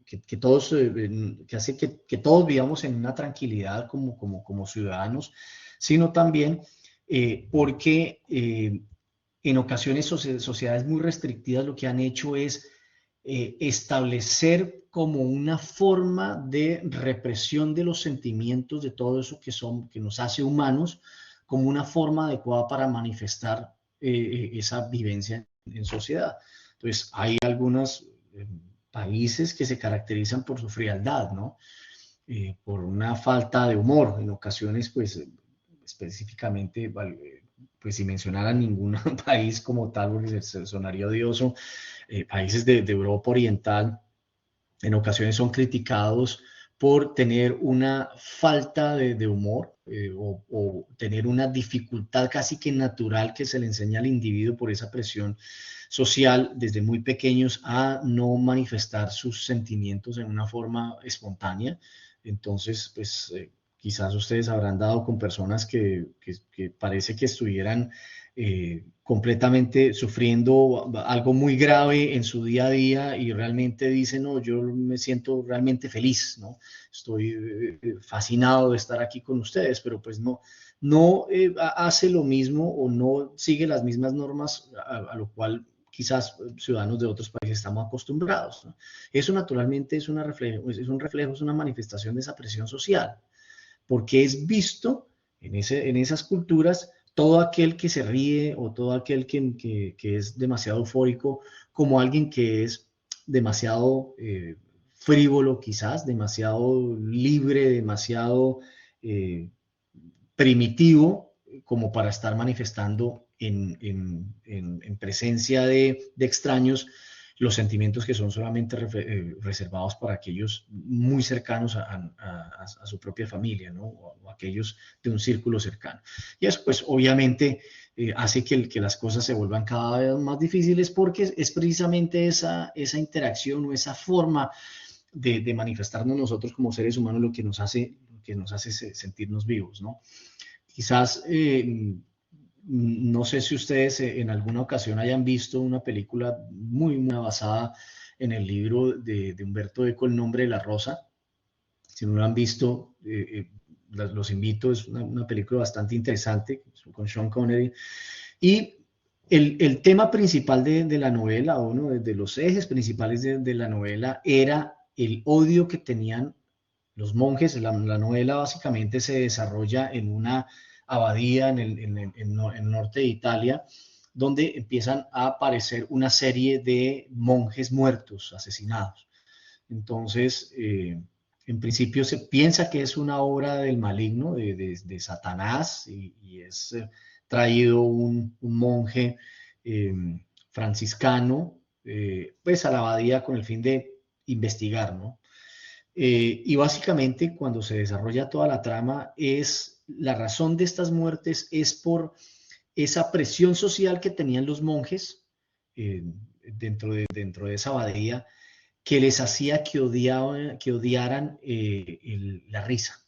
que todos, que hace que todos vivamos en una tranquilidad como ciudadanos, sino también porque en ocasiones sociedades muy restrictivas lo que han hecho es establecer como una forma de represión de los sentimientos, de todo eso que nos hace humanos, como una forma adecuada para manifestar esa vivencia en sociedad. Entonces, hay algunos países que se caracterizan por su frialdad, ¿no? Por una falta de humor. En ocasiones, pues, específicamente, pues, sin mencionar a ningún país como tal, porque se sonaría odioso, países de Europa Oriental en ocasiones son criticados por tener una falta de humor o tener una dificultad casi que natural que se le enseña al individuo por esa presión social desde muy pequeños a no manifestar sus sentimientos en una forma espontánea. Entonces, pues quizás ustedes habrán dado con personas que parece que estuvieran completamente sufriendo algo muy grave en su día a día y realmente dicen, no, yo me siento realmente feliz, ¿no? Estoy fascinado de estar aquí con ustedes, pero pues no hace lo mismo o no sigue las mismas normas a lo cual quizás ciudadanos de otros países estamos acostumbrados, ¿no? Eso naturalmente es un reflejo, es una manifestación de esa presión social, porque es visto en esas culturas todo aquel que se ríe o todo aquel que es demasiado eufórico como alguien que es demasiado frívolo quizás, demasiado libre, demasiado primitivo como para estar manifestando en presencia de extraños los sentimientos que son solamente reservados para aquellos muy cercanos a su propia familia, ¿no? O aquellos de un círculo cercano. Y eso, pues, obviamente, hace que las cosas se vuelvan cada vez más difíciles porque es precisamente esa interacción o esa forma de manifestarnos nosotros como seres humanos lo que nos hace sentirnos vivos, ¿no? Quizás no sé si ustedes en alguna ocasión hayan visto una película muy basada en el libro de Humberto Eco, El nombre de la rosa. Si no lo han visto, los invito, es una película bastante interesante con Sean Connery. Y el tema principal de la novela, uno de los ejes principales de la novela, era el odio que tenían los monjes. La novela básicamente se desarrolla en una abadía en el norte de Italia, donde empiezan a aparecer una serie de monjes muertos, asesinados. Entonces, En principio se piensa que es una obra del maligno, de Satanás, y es traído un monje eh, franciscano pues a la abadía con el fin de investigar, ¿no? Y básicamente cuando se desarrolla toda la trama es la razón de estas muertes es por esa presión social que tenían los monjes eh, dentro de esa abadía que les hacía que odiaran la risa.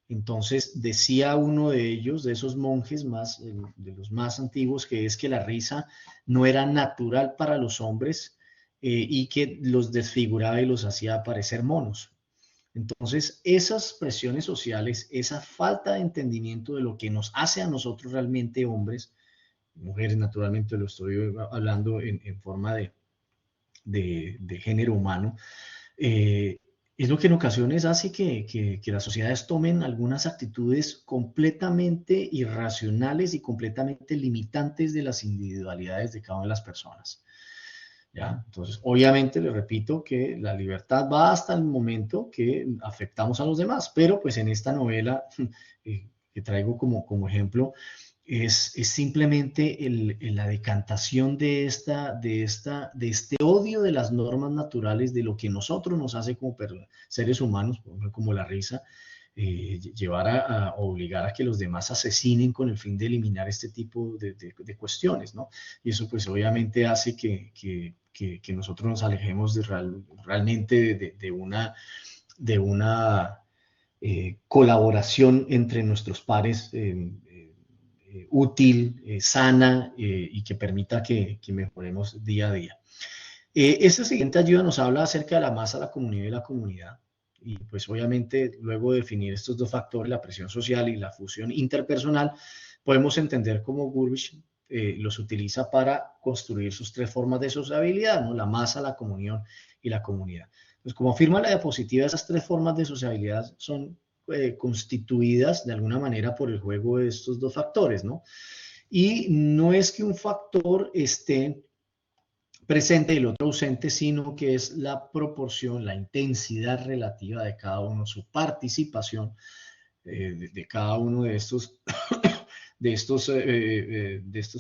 Entonces decía uno de ellos, de esos monjes más, de los más antiguos, que es que la risa no era natural para los hombres y que los desfiguraba y los hacía parecer monos. Entonces, esas presiones sociales, esa falta de entendimiento de lo que nos hace a nosotros realmente hombres, mujeres naturalmente lo estoy hablando en forma de género humano, eh, es lo que en ocasiones hace que las sociedades tomen algunas actitudes completamente irracionales y completamente limitantes de las individualidades de cada una de las personas. ¿Ya? Entonces, obviamente, le repito que la libertad va hasta el momento que afectamos a los demás, pero pues en esta novela que traigo como ejemplo, es simplemente la decantación de este odio de las normas naturales, de lo que nosotros nos hace como seres humanos, por ejemplo, como la risa, llevar a obligar a que los demás asesinen con el fin de eliminar este tipo de cuestiones, ¿no? Y eso pues obviamente hace que nosotros nos alejemos realmente de una colaboración entre nuestros pares útil, sana y que permita que mejoremos día a día. Esta siguiente ayuda nos habla acerca de la masa, la comunidad y la comunidad. Y pues obviamente luego de definir estos dos factores, la presión social y la fusión interpersonal, podemos entender cómo Gurbich los utiliza para construir sus tres formas de sociabilidad, ¿no? La masa, la comunión y la comunidad. Pues como afirma la diapositiva, esas tres formas de sociabilidad son constituidas de alguna manera por el juego de estos dos factores, ¿no? Y no es que un factor esté presente y el otro ausente, sino que es la proporción, la intensidad relativa de cada uno, su participación de cada uno de estos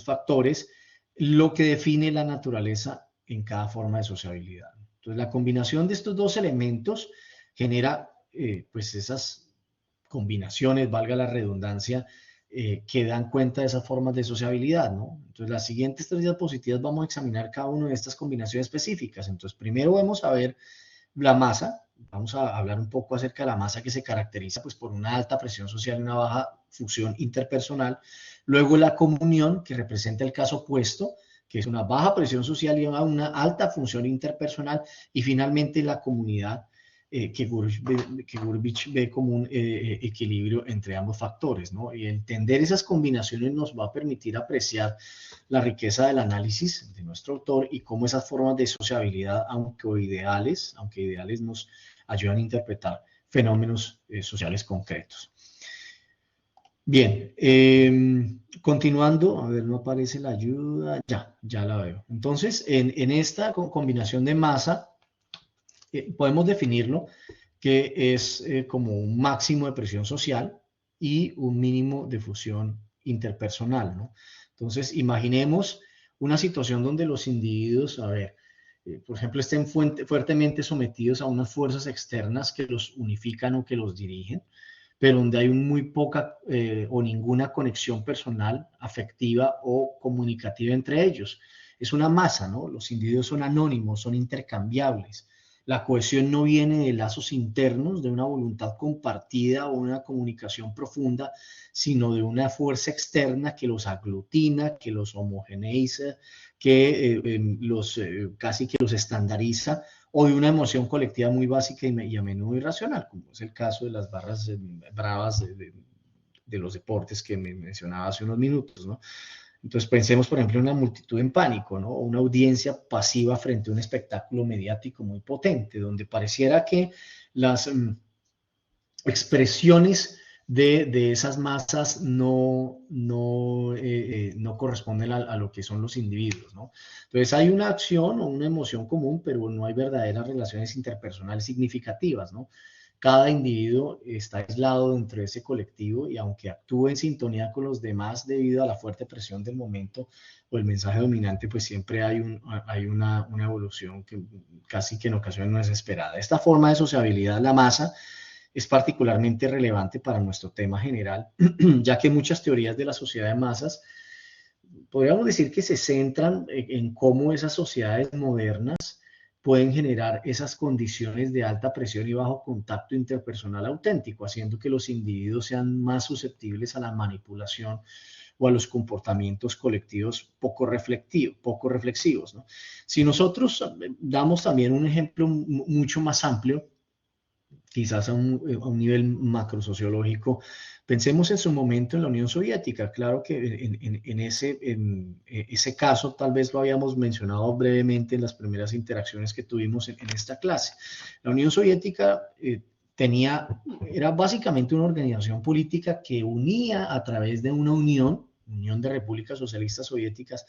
factores, lo que define la naturaleza en cada forma de sociabilidad. Entonces, la combinación de estos dos elementos genera pues esas combinaciones, valga la redundancia, que dan cuenta de esas formas de sociabilidad, ¿no? Entonces, las siguientes tres diapositivas vamos a examinar cada una de estas combinaciones específicas. Entonces, primero vamos a ver la masa, vamos a hablar un poco acerca de la masa que se caracteriza pues, por una alta presión social y una baja fusión interpersonal. Luego la comunión, que representa el caso opuesto, que es una baja presión social y una alta función interpersonal. Y finalmente la comunidad, que Gurbich ve como un equilibrio entre ambos factores, ¿no? Y entender esas combinaciones nos va a permitir apreciar la riqueza del análisis de nuestro autor y cómo esas formas de sociabilidad, aunque ideales nos ayudan a interpretar fenómenos sociales concretos. Bien, continuando, a ver, no aparece la ayuda, ya la veo. Entonces, en esta combinación de masa, podemos definirlo que es como un máximo de presión social y un mínimo de fusión interpersonal, ¿no? Entonces, imaginemos una situación donde los individuos, a ver, por ejemplo, estén fuertemente sometidos a unas fuerzas externas que los unifican o que los dirigen, pero donde hay muy poca o ninguna conexión personal, afectiva o comunicativa entre ellos. Es una masa, ¿no? Los individuos son anónimos, son intercambiables. La cohesión no viene de lazos internos, de una voluntad compartida o una comunicación profunda, sino de una fuerza externa que los aglutina, que los homogeneiza, que casi que los estandariza, o de una emoción colectiva muy básica y a menudo irracional, como es el caso de las barras bravas de los deportes que me mencionaba hace unos minutos, ¿no? Entonces pensemos, por ejemplo, en una multitud en pánico, ¿no? O una audiencia pasiva frente a un espectáculo mediático muy potente, donde pareciera que las expresiones de esas masas no corresponden a lo que son los individuos, ¿no? Entonces hay una acción o una emoción común, pero no hay verdaderas relaciones interpersonales significativas, ¿no? Cada individuo está aislado dentro de ese colectivo y aunque actúe en sintonía con los demás debido a la fuerte presión del momento o el mensaje dominante, pues siempre hay una evolución que casi que en ocasiones no es esperada. Esta forma de sociabilidad, la masa, es particularmente relevante para nuestro tema general, ya que muchas teorías de la sociedad de masas podríamos decir que se centran en cómo esas sociedades modernas pueden generar esas condiciones de alta presión y bajo contacto interpersonal auténtico, haciendo que los individuos sean más susceptibles a la manipulación o a los comportamientos colectivos poco reflexivos, ¿no? Si nosotros damos también un ejemplo mucho más amplio, quizás a un nivel macrosociológico. Pensemos en su momento en la Unión Soviética. Claro que ese caso tal vez lo habíamos mencionado brevemente en las primeras interacciones que tuvimos en esta clase. La Unión Soviética era básicamente una organización política que unía a través de una unión de repúblicas socialistas soviéticas,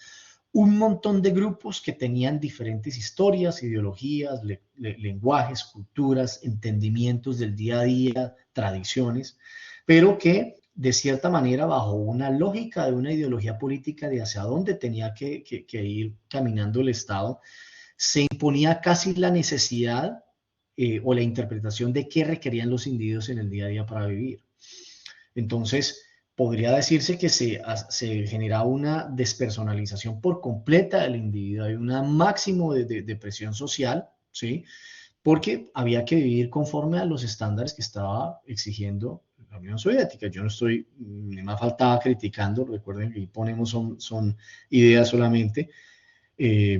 un montón de grupos que tenían diferentes historias, ideologías, lenguajes, culturas, entendimientos del día a día, tradiciones, pero que de cierta manera bajo una lógica de una ideología política de hacia dónde tenía que ir caminando el Estado, se imponía casi la necesidad o la interpretación de qué requerían los individuos en el día a día para vivir. Entonces, podría decirse que se genera una despersonalización por completa del individuo, hay un máximo de presión social, ¿sí? Porque había que vivir conforme a los estándares que estaba exigiendo la Unión Soviética. Yo no estoy, ni más faltaba criticando, recuerden que aquí ponemos son ideas solamente, eh,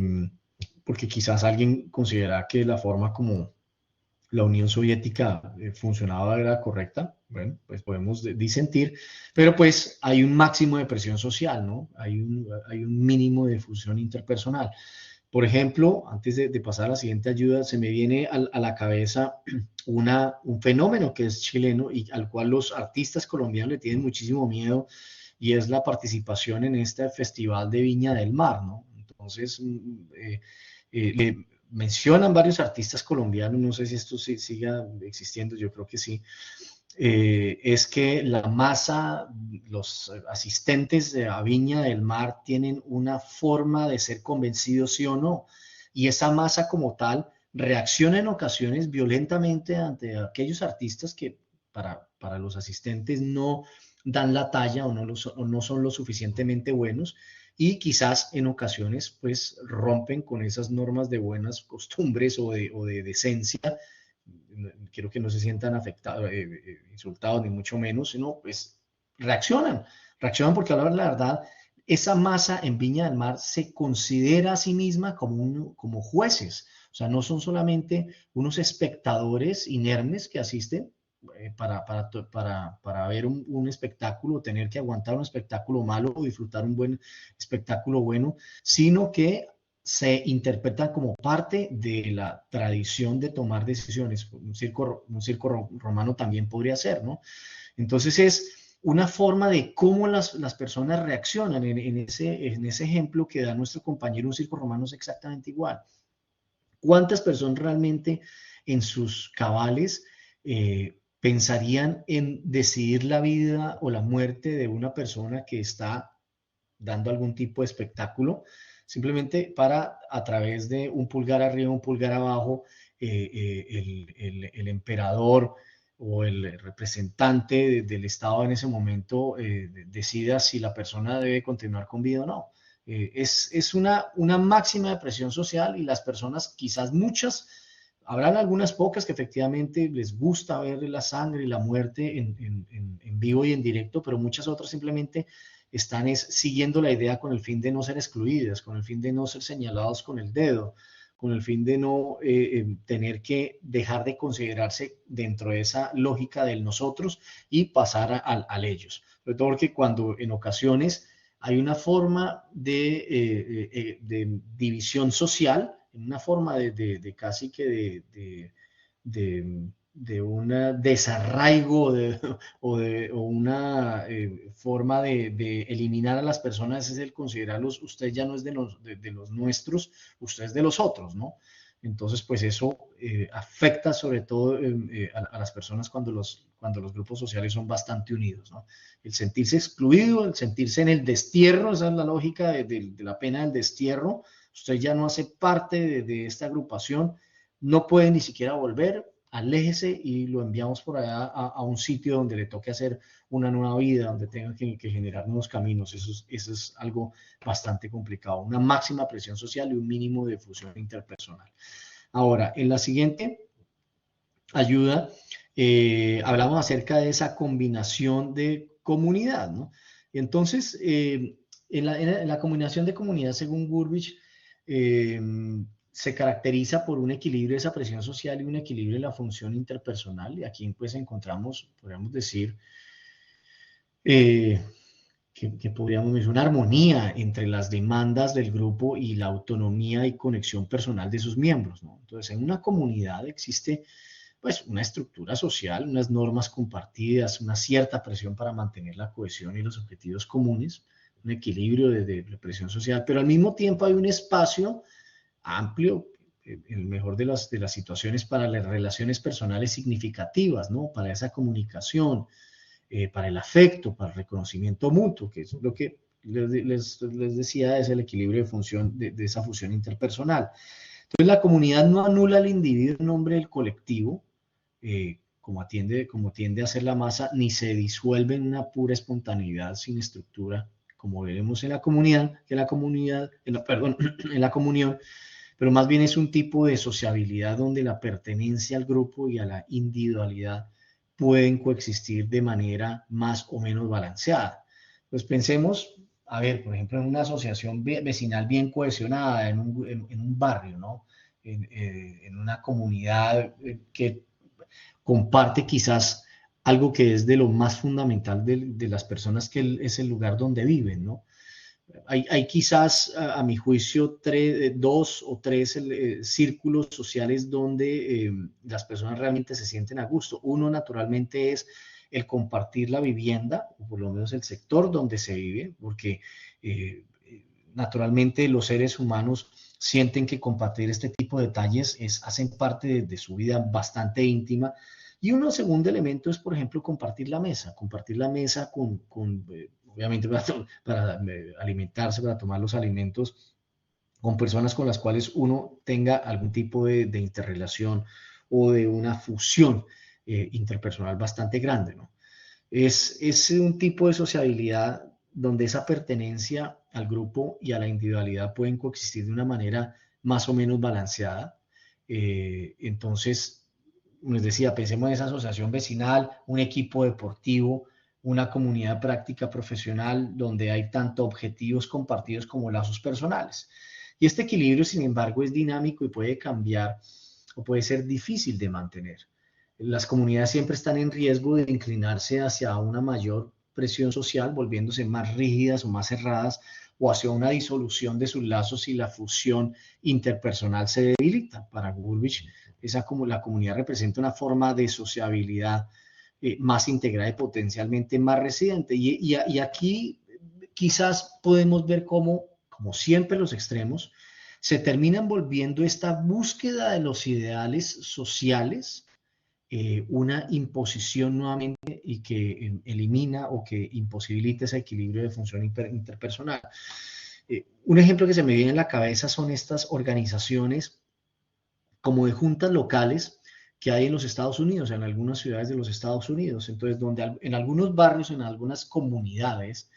porque quizás alguien considera que la forma como la Unión Soviética funcionaba era correcta, bueno, pues podemos disentir, pero pues hay un máximo de presión social, ¿no? Hay un mínimo de fusión interpersonal. Por ejemplo, antes de pasar a la siguiente ayuda, se me viene a la cabeza un fenómeno que es chileno y al cual los artistas colombianos le tienen muchísimo miedo y es la participación en este Festival de Viña del Mar, ¿no? Entonces, mencionan varios artistas colombianos, no sé si esto siga existiendo, yo creo que sí, es que la masa, los asistentes a Viña del Mar tienen una forma de ser convencidos sí o no, y esa masa como tal reacciona en ocasiones violentamente ante aquellos artistas que para los asistentes no dan la talla o no son lo suficientemente buenos y quizás en ocasiones pues rompen con esas normas de buenas costumbres o de decencia. Quiero que no se sientan afectados, insultados, ni mucho menos, sino pues reaccionan porque a la verdad, esa masa en Viña del Mar se considera a sí misma como jueces, o sea, no son solamente unos espectadores inermes que asisten para ver un espectáculo, tener que aguantar un espectáculo malo o disfrutar un buen espectáculo bueno, sino que se interpretan como parte de la tradición de tomar decisiones. Un circo romano también podría ser, ¿no? Entonces es una forma de cómo las personas reaccionan en ese ejemplo que da nuestro compañero. Un circo romano es exactamente igual. ¿Cuántas personas realmente en sus cabales pensarían en decidir la vida o la muerte de una persona que está dando algún tipo de espectáculo, simplemente para a través de un pulgar arriba, un pulgar abajo, el emperador o el representante del Estado en ese momento decida si la persona debe continuar con vida o no? Es una máxima de presión social y las personas, quizás muchas, habrán algunas pocas que efectivamente les gusta ver la sangre y la muerte en vivo y en directo, pero muchas otras simplemente están siguiendo la idea con el fin de no ser excluidas, con el fin de no ser señalados con el dedo, con el fin de no tener que dejar de considerarse dentro de esa lógica del nosotros y pasar al ellos. Sobre todo porque cuando en ocasiones hay una forma de división social, una forma de casi que de un desarraigo o una forma de eliminar a las personas, es el considerarlos, usted ya no es de los nuestros, usted es de los otros, ¿no? Entonces, pues eso afecta sobre todo a las personas cuando los grupos sociales son bastante unidos, ¿no? El sentirse excluido, el sentirse en el destierro, esa es la lógica de la pena del destierro. Usted ya no hace parte de esta agrupación, no puede ni siquiera volver, aléjese y lo enviamos por allá a un sitio donde le toque hacer una nueva vida, donde tenga que generar nuevos caminos. Eso es algo bastante complicado. Una máxima presión social y un mínimo de fusión interpersonal. Ahora, en la siguiente ayuda, hablamos acerca de esa combinación de comunidad, ¿no? Entonces, en la combinación de comunidad, según Gurbich, se caracteriza por un equilibrio de esa presión social y un equilibrio de la función interpersonal. Y aquí pues encontramos, podríamos decir, que podríamos mencionar, una armonía entre las demandas del grupo y la autonomía y conexión personal de sus miembros, ¿no? Entonces, en una comunidad existe pues una estructura social, unas normas compartidas, una cierta presión para mantener la cohesión y los objetivos comunes, un equilibrio de presión social, pero al mismo tiempo hay un espacio amplio, el mejor de las situaciones para las relaciones personales significativas, ¿no? Para esa comunicación, para el afecto, para el reconocimiento mutuo, que es lo que les decía, es el equilibrio de función, de esa función interpersonal. Entonces, la comunidad no anula al individuo en nombre del colectivo, como tiende a hacer la masa, ni se disuelve en una pura espontaneidad sin estructura, como veremos en la comunidad, perdón, en la comunión, pero más bien es un tipo de sociabilidad donde la pertenencia al grupo y a la individualidad pueden coexistir de manera más o menos balanceada. Pues pensemos, a ver, por ejemplo, en una asociación vecinal bien cohesionada, en un barrio, ¿no? En una comunidad que comparte quizás algo que es de lo más fundamental de las personas, que es el lugar donde viven, ¿no? Hay quizás, a mi juicio, dos o tres círculos sociales donde las personas realmente se sienten a gusto. Uno, naturalmente, es el compartir la vivienda, o por lo menos el sector donde se vive, porque naturalmente los seres humanos sienten que compartir este tipo de detalles hacen parte de su vida bastante íntima. Y un segundo elemento es, por ejemplo, compartir la mesa con obviamente para alimentarse, para tomar los alimentos, con personas con las cuales uno tenga algún tipo de interrelación o de una fusión interpersonal bastante grande, ¿no? Es un tipo de sociabilidad donde esa pertenencia al grupo y a la individualidad pueden coexistir de una manera más o menos balanceada. Entonces, les decía, pensemos en esa asociación vecinal, un equipo deportivo, una comunidad práctica profesional donde hay tanto objetivos compartidos como lazos personales. Y este equilibrio, sin embargo, es dinámico y puede cambiar o puede ser difícil de mantener. Las comunidades siempre están en riesgo de inclinarse hacia una mayor presión social, volviéndose más rígidas o más cerradas, o hacia una disolución de sus lazos y la fusión interpersonal se debilita. Para Gurvich, la comunidad representa una forma de sociabilidad más integrada y potencialmente más residente. Y aquí quizás podemos ver cómo, como siempre, los extremos se terminan volviendo esta búsqueda de los ideales sociales una imposición nuevamente y que elimina o que imposibilita ese equilibrio de función interpersonal. Un ejemplo que se me viene en la cabeza son estas organizaciones como de juntas locales que hay en los Estados Unidos, en algunas ciudades de los Estados Unidos. Entonces, donde en algunos barrios, en algunas comunidades,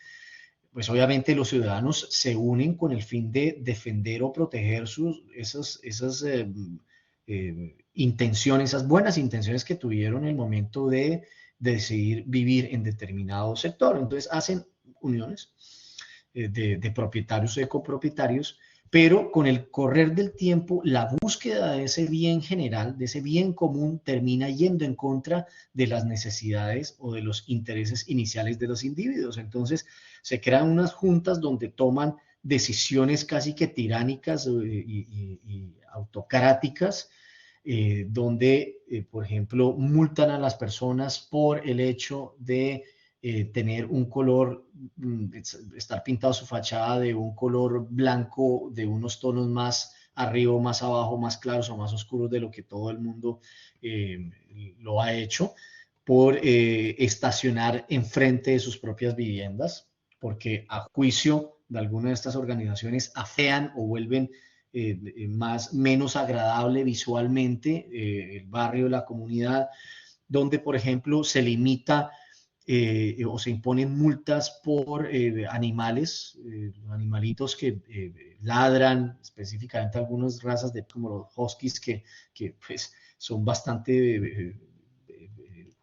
pues obviamente los ciudadanos se unen con el fin de defender o proteger esas intenciones, esas buenas intenciones que tuvieron en el momento de decidir vivir en determinado sector. Entonces hacen uniones de propietarios o de copropietarios, pero con el correr del tiempo, la búsqueda de ese bien general, de ese bien común, termina yendo en contra de las necesidades o de los intereses iniciales de los individuos. Entonces, se crean unas juntas donde toman decisiones casi que tiránicas y autocráticas, donde, por ejemplo, multan a las personas por el hecho de tener un color, estar pintado su fachada de un color blanco de unos tonos más arriba o más abajo, más claros o más oscuros de lo que todo el mundo lo ha hecho, por estacionar enfrente de sus propias viviendas, porque a juicio de alguna de estas organizaciones afean o vuelven menos agradable visualmente el barrio, la comunidad, donde, por ejemplo, se limita o se imponen multas por animales, animalitos que ladran, específicamente algunas razas como los huskies que pues, son bastante,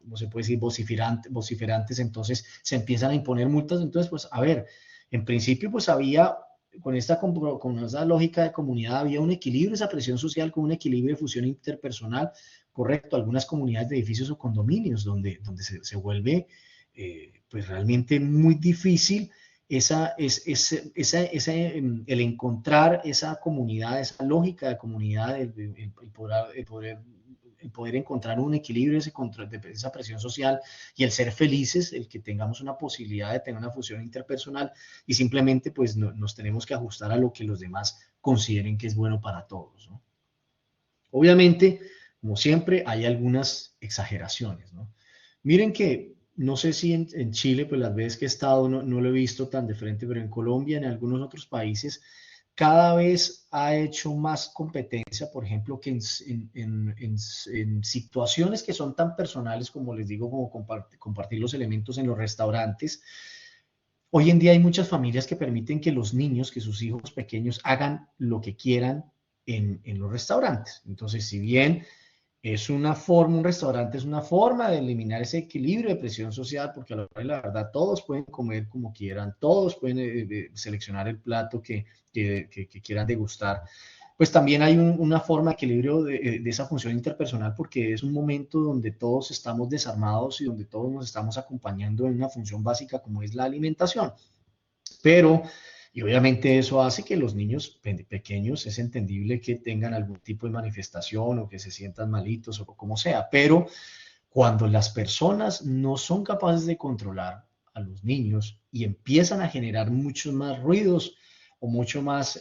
¿cómo se puede decir?, vociferantes, entonces se empiezan a imponer multas. Entonces, pues, a ver, en principio, pues había, con esa lógica de comunidad, había un equilibrio, esa presión social con un equilibrio de fusión interpersonal, correcto, algunas comunidades de edificios o condominios donde se vuelve pues realmente muy difícil el encontrar esa comunidad, esa lógica de comunidad, el poder encontrar un equilibrio de esa presión social y el ser felices, el que tengamos una posibilidad de tener una fusión interpersonal y simplemente pues nos tenemos que ajustar a lo que los demás consideren que es bueno para todos, ¿no? Obviamente, como siempre, hay algunas exageraciones, ¿no? Miren que no sé si en Chile, pues las veces que he estado no lo he visto tan de frente, pero en Colombia, en algunos otros países, cada vez ha hecho más competencia, por ejemplo, que en situaciones que son tan personales como les digo, como compartir los elementos en los restaurantes. Hoy en día hay muchas familias que permiten que los niños, que sus hijos pequeños hagan lo que quieran en los restaurantes. Entonces, si bien es una forma, un restaurante es una forma de eliminar ese equilibrio de presión social, porque a la verdad todos pueden comer como quieran, todos pueden seleccionar el plato que quieran degustar, pues también hay una forma de equilibrio de esa función interpersonal, porque es un momento donde todos estamos desarmados y donde todos nos estamos acompañando en una función básica como es la alimentación. Pero, y obviamente eso hace que los niños pequeños es entendible que tengan algún tipo de manifestación o que se sientan malitos o como sea, pero cuando las personas no son capaces de controlar a los niños y empiezan a generar muchos más ruidos o mucho más,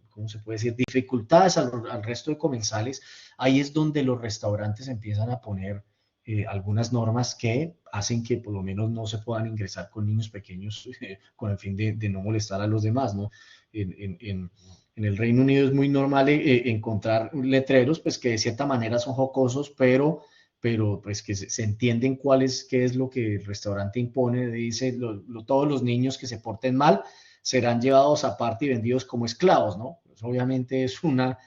¿cómo se puede decir?, dificultades al resto de comensales, ahí es donde los restaurantes empiezan a poner algunas normas que hacen que por lo menos no se puedan ingresar con niños pequeños con el fin de no molestar a los demás, ¿no? En el Reino Unido es muy normal encontrar letreros pues que de cierta manera son jocosos, pero pues que se entienden qué es lo que el restaurante impone. Dice, todos los niños que se porten mal serán llevados aparte y vendidos como esclavos, ¿no? Pues obviamente es un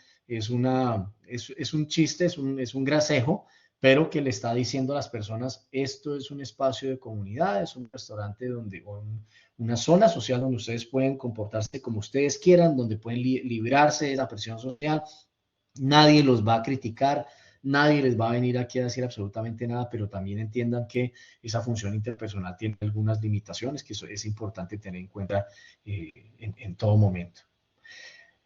chiste, es un gracejo, pero que le está diciendo a las personas, esto es un espacio de comunidad, es un restaurante una zona social donde ustedes pueden comportarse como ustedes quieran, donde pueden librarse de la presión social, nadie los va a criticar, nadie les va a venir aquí a decir absolutamente nada, pero también entiendan que esa función interpersonal tiene algunas limitaciones que eso es importante tener en cuenta en todo momento.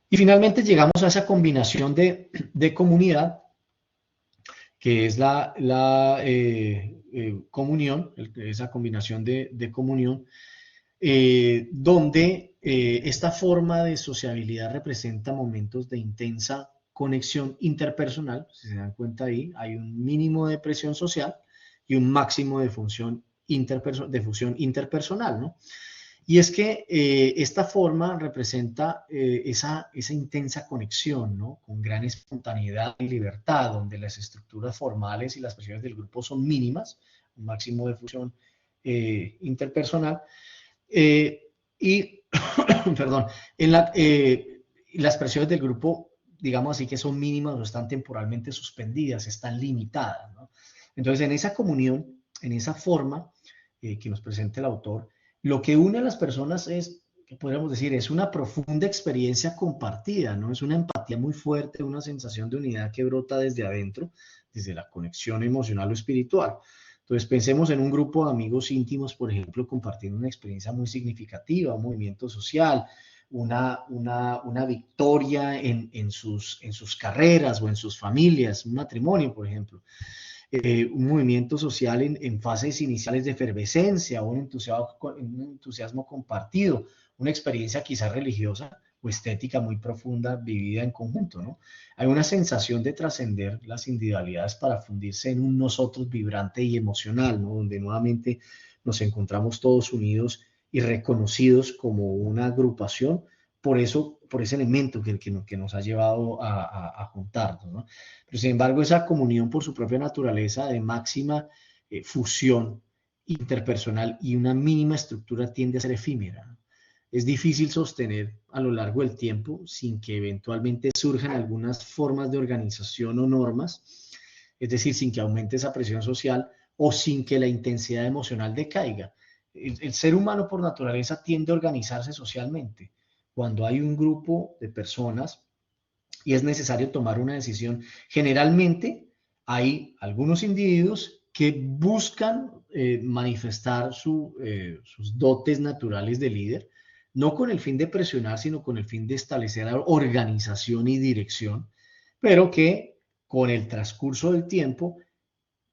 Y finalmente llegamos a esa combinación de comunidad, que es la comunión, esa combinación de comunión, donde esta forma de sociabilidad representa momentos de intensa conexión interpersonal. Si se dan cuenta ahí, hay un mínimo de presión social y un máximo de fusión interpersonal, ¿no? Y es que esta forma representa esa intensa conexión, ¿no? Con gran espontaneidad y libertad, donde las estructuras formales y las presiones del grupo son mínimas, un máximo de fusión interpersonal. Perdón, las presiones del grupo, digamos así, que son mínimas o están temporalmente suspendidas, están limitadas, ¿no? Entonces, en esa comunión, en esa forma que nos presenta el autor, lo que une a las personas es, que podríamos decir, es una profunda experiencia compartida, ¿no? Es una empatía muy fuerte, una sensación de unidad que brota desde adentro, desde la conexión emocional o espiritual. Entonces pensemos en un grupo de amigos íntimos, por ejemplo, compartiendo una experiencia muy significativa, un movimiento social, una victoria en sus carreras o en sus familias, un matrimonio, por ejemplo. Un movimiento social en fases iniciales de efervescencia, un entusiasmo compartido, una experiencia quizás religiosa, o estética muy profunda vivida en conjunto, ¿no? Hay una sensación de trascender las individualidades para fundirse en un nosotros vibrante y emocional, ¿no? Donde nuevamente nos encontramos todos unidos y reconocidos como una agrupación por eso, por ese elemento que nos ha llevado a juntarnos, ¿no? Pero sin embargo, esa comunión por su propia naturaleza de máxima fusión interpersonal y una mínima estructura tiende a ser efímera, ¿no? Es difícil sostener a lo largo del tiempo sin que eventualmente surjan algunas formas de organización o normas, es decir, sin que aumente esa presión social o sin que la intensidad emocional decaiga. El ser humano por naturaleza tiende a organizarse socialmente. Cuando hay un grupo de personas y es necesario tomar una decisión, generalmente hay algunos individuos que buscan manifestar sus dotes naturales de líder, no con el fin de presionar, sino con el fin de establecer organización y dirección, pero que con el transcurso del tiempo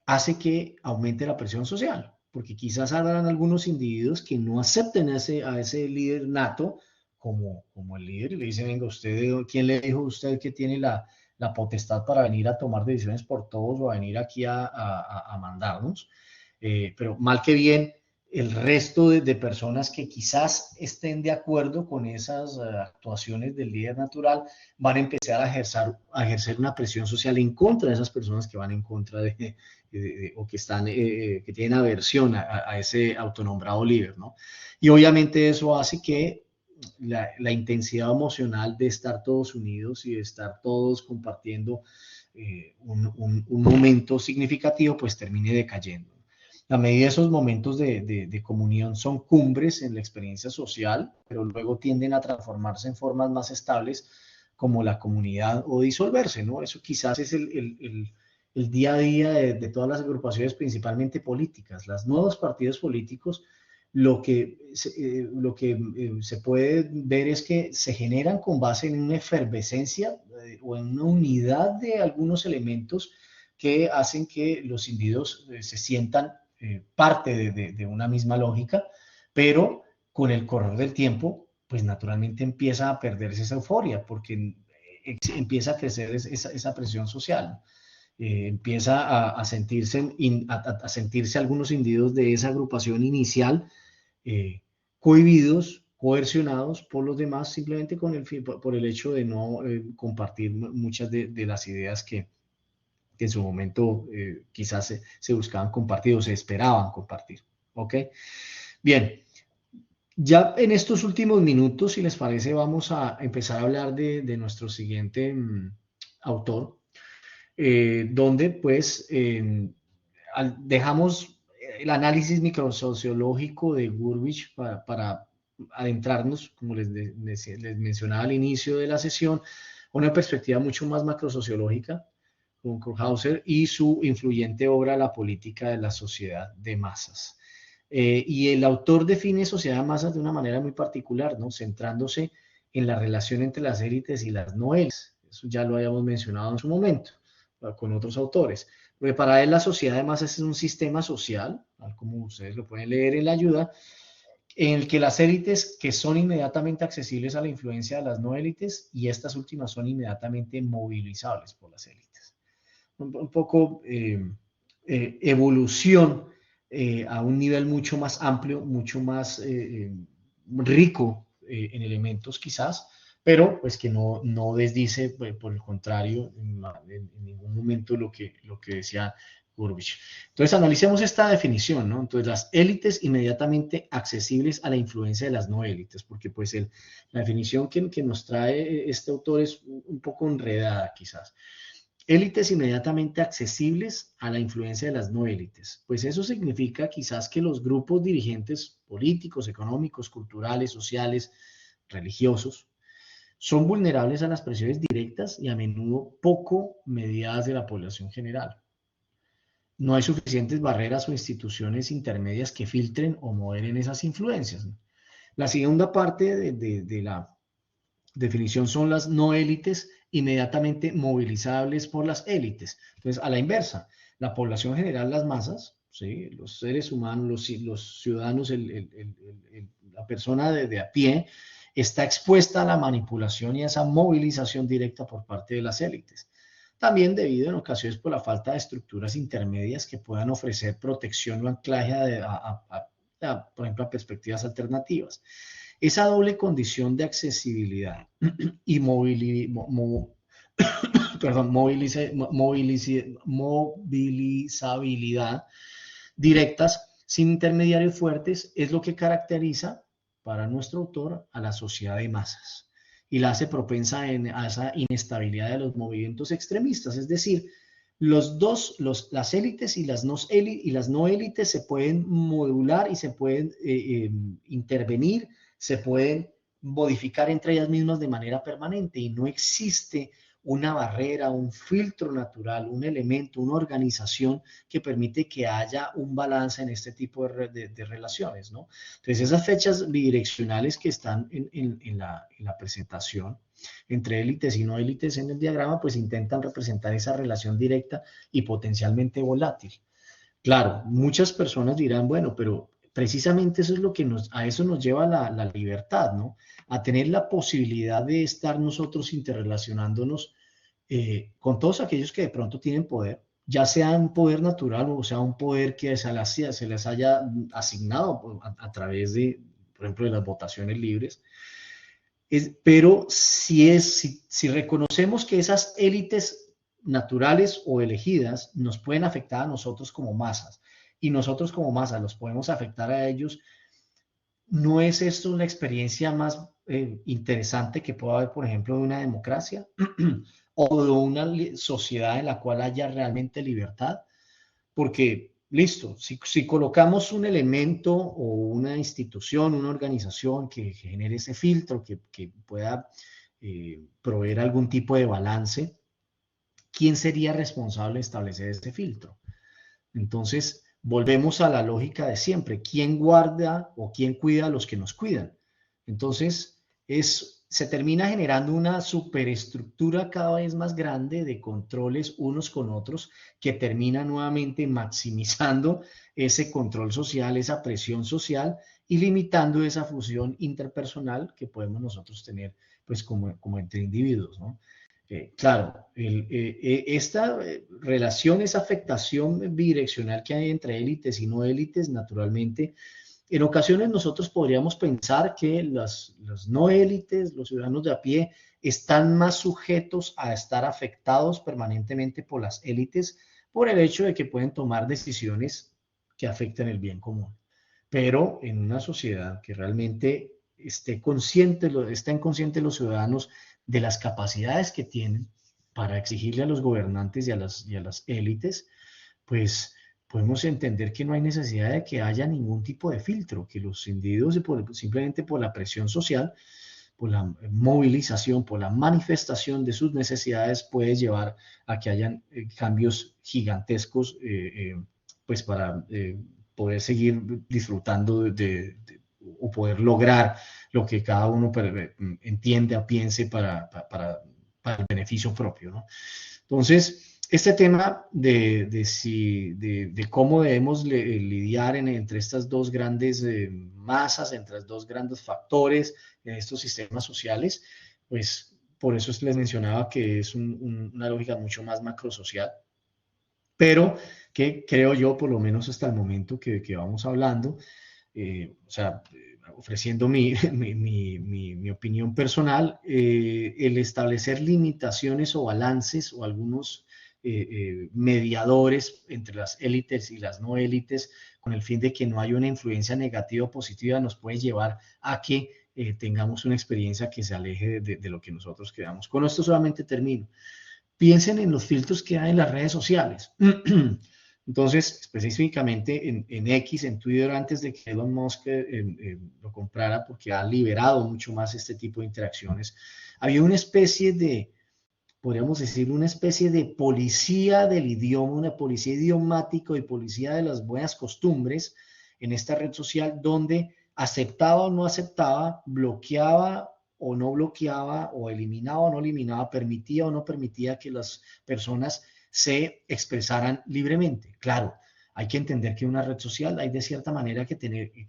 hace que aumente la presión social, porque quizás habrán algunos individuos que no acepten a ese líder nato como el líder y le dicen, venga, usted, ¿quién le dijo a usted que tiene la potestad para venir a tomar decisiones por todos o a venir aquí a mandarnos? Pero mal que bien, el resto de personas que quizás estén de acuerdo con esas actuaciones del líder natural van a empezar a ejercer una presión social en contra de esas personas que van en contra o que están, que tienen aversión a ese autonombrado líder, ¿no? Y obviamente eso hace que la intensidad emocional de estar todos unidos y de estar todos compartiendo un momento significativo, pues termine decayendo. A medida de esos momentos de comunión son cumbres en la experiencia social, pero luego tienden a transformarse en formas más estables como la comunidad o disolverse, ¿no? Eso quizás es el día a día de todas las agrupaciones, principalmente políticas. Los nuevos partidos políticos, lo que se puede ver es que se generan con base en una efervescencia o en una unidad de algunos elementos que hacen que los individuos se sientan parte de una misma lógica, pero con el correr del tiempo, pues naturalmente empieza a perderse esa euforia, porque empieza a crecer esa presión social. Empieza a sentirse algunos individuos de esa agrupación inicial cohibidos, coercionados por los demás simplemente por el hecho de no compartir muchas de las ideas que en su momento quizás se buscaban compartir o se esperaban compartir. ¿Ok? Bien, ya en estos últimos minutos, si les parece, vamos a empezar a hablar de nuestro siguiente autor, donde pues dejamos el análisis microsociológico de Gurvich para adentrarnos, como les mencionaba al inicio de la sesión, una perspectiva mucho más macrosociológica con Kurhauser y su influyente obra La política de la sociedad de masas. Y el autor define sociedad de masas de una manera muy particular, ¿no? Centrándose en la relación entre las élites y las no élites. Eso ya lo habíamos mencionado en su momento con otros autores. Porque para él la sociedad de masas es un sistema social, como ustedes lo pueden leer en la ayuda, en el que las élites que son inmediatamente accesibles a la influencia de las no élites y estas últimas son inmediatamente movilizables por las élites. Un poco evolución a un nivel mucho más amplio, mucho más rico en elementos quizás, pero pues que no desdice, por el contrario, en ningún momento lo que decía Gurvich. Entonces analicemos esta definición, ¿no? Entonces las élites inmediatamente accesibles a la influencia de las no élites, porque pues la definición que nos trae este autor es un poco enredada quizás. Élites inmediatamente accesibles a la influencia de las no élites. Pues eso significa quizás que los grupos dirigentes políticos, económicos, culturales, sociales, religiosos, son vulnerables a las presiones directas y a menudo poco mediadas de la población general. No hay suficientes barreras o instituciones intermedias que filtren o moderen esas influencias. La segunda parte de la definición son las no élites inmediatamente movilizables por las élites. Entonces, a la inversa, la población general, las masas, ¿sí? Los seres humanos, los ciudadanos, la persona de a pie, está expuesta a la manipulación y a esa movilización directa por parte de las élites. También debido en ocasiones por la falta de estructuras intermedias que puedan ofrecer protección o anclaje por ejemplo, a perspectivas alternativas. Esa doble condición de accesibilidad y movilizabilidad directas sin intermediarios fuertes es lo que caracteriza para nuestro autor a la sociedad de masas y la hace propensa a esa inestabilidad de los movimientos extremistas. Es decir, las élites y las no élites se pueden modular y se pueden intervenir, se pueden modificar entre ellas mismas de manera permanente y no existe una barrera, un filtro natural, un elemento, una organización que permite que haya un balance en este tipo de relaciones, ¿no? Entonces, esas fechas bidireccionales que están en la presentación entre élites y no élites en el diagrama, pues intentan representar esa relación directa y potencialmente volátil. Claro, muchas personas dirán, bueno, pero precisamente eso es lo que a eso nos lleva la libertad, ¿no? A tener la posibilidad de estar nosotros interrelacionándonos con todos aquellos que de pronto tienen poder, ya sea un poder natural o sea un poder que se les haya asignado a través de, por ejemplo, de las votaciones libres. Pero si reconocemos que esas élites naturales o elegidas nos pueden afectar a nosotros como masas y nosotros como masas los podemos afectar a ellos, ¿no es esto una experiencia más interesante que pueda haber, por ejemplo, de una democracia o de una sociedad en la cual haya realmente libertad? Porque, listo, si colocamos un elemento o una institución, una organización que genere ese filtro, que pueda proveer algún tipo de balance, ¿quién sería responsable de establecer ese filtro? Entonces, volvemos a la lógica de siempre. ¿Quién guarda o quién cuida a los que nos cuidan? Entonces, se termina generando una superestructura cada vez más grande de controles unos con otros que termina nuevamente maximizando ese control social, esa presión social y limitando esa fusión interpersonal que podemos nosotros tener pues como entre individuos, ¿no? Claro, esta relación, esa afectación bidireccional que hay entre élites y no élites, naturalmente, en ocasiones nosotros podríamos pensar que las no élites, los ciudadanos de a pie, están más sujetos a estar afectados permanentemente por las élites por el hecho de que pueden tomar decisiones que afecten el bien común. Pero en una sociedad que realmente estén conscientes los ciudadanos de las capacidades que tienen para exigirle a los gobernantes y a las élites, pues podemos entender que no hay necesidad de que haya ningún tipo de filtro, que los individuos simplemente por la presión social, por la movilización, por la manifestación de sus necesidades puede llevar a que hayan cambios gigantescos pues para poder seguir disfrutando o poder lograr lo que cada uno entiende o piense para el beneficio propio, ¿no? Entonces, este tema de cómo debemos lidiar entre estas dos grandes masas, entre los dos grandes factores en estos sistemas sociales, pues por eso les mencionaba que es una lógica mucho más macrosocial, pero que creo yo, por lo menos hasta el momento que vamos hablando, o sea, ofreciendo mi opinión personal, el establecer limitaciones o balances o algunos mediadores entre las élites y las no élites con el fin de que no haya una influencia negativa o positiva nos puede llevar a que tengamos una experiencia que se aleje de lo que nosotros queramos. Con esto solamente termino. Piensen en los filtros que hay en las redes sociales. Entonces, específicamente en X, en Twitter, antes de que Elon Musk lo comprara, porque ha liberado mucho más este tipo de interacciones, había una especie de, podríamos decir, una especie de policía del idioma, una policía idiomática y policía de las buenas costumbres en esta red social, donde aceptaba o no aceptaba, bloqueaba o no bloqueaba, o eliminaba o no eliminaba, permitía o no permitía que las personas se expresaran libremente. Claro, hay que entender que en una red social hay de cierta manera que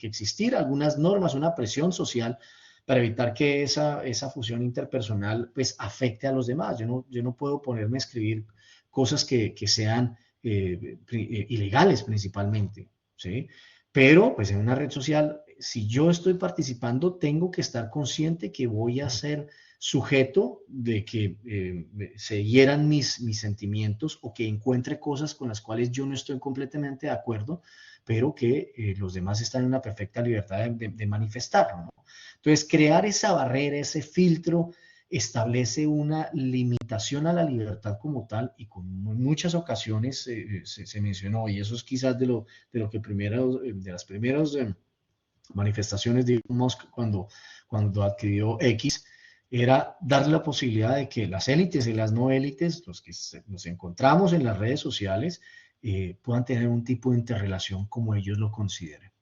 existir algunas normas, una presión social para evitar que esa fusión interpersonal pues afecte a los demás. Yo no puedo ponerme a escribir cosas que sean ilegales principalmente, ¿sí? Pero pues en una red social, si yo estoy participando, tengo que estar consciente que voy a ser sujeto de que se hieran mis sentimientos o que encuentre cosas con las cuales yo no estoy completamente de acuerdo, pero que los demás están en una perfecta libertad de manifestarlo, ¿no? Entonces, crear esa barrera, ese filtro, establece una limitación a la libertad como tal y con muchas ocasiones se mencionó, y eso es quizás de lo que primero, de las primeras manifestaciones de Elon Musk cuando adquirió X, era darle la posibilidad de que las élites y las no élites, los que nos encontramos en las redes sociales, puedan tener un tipo de interrelación como ellos lo consideren.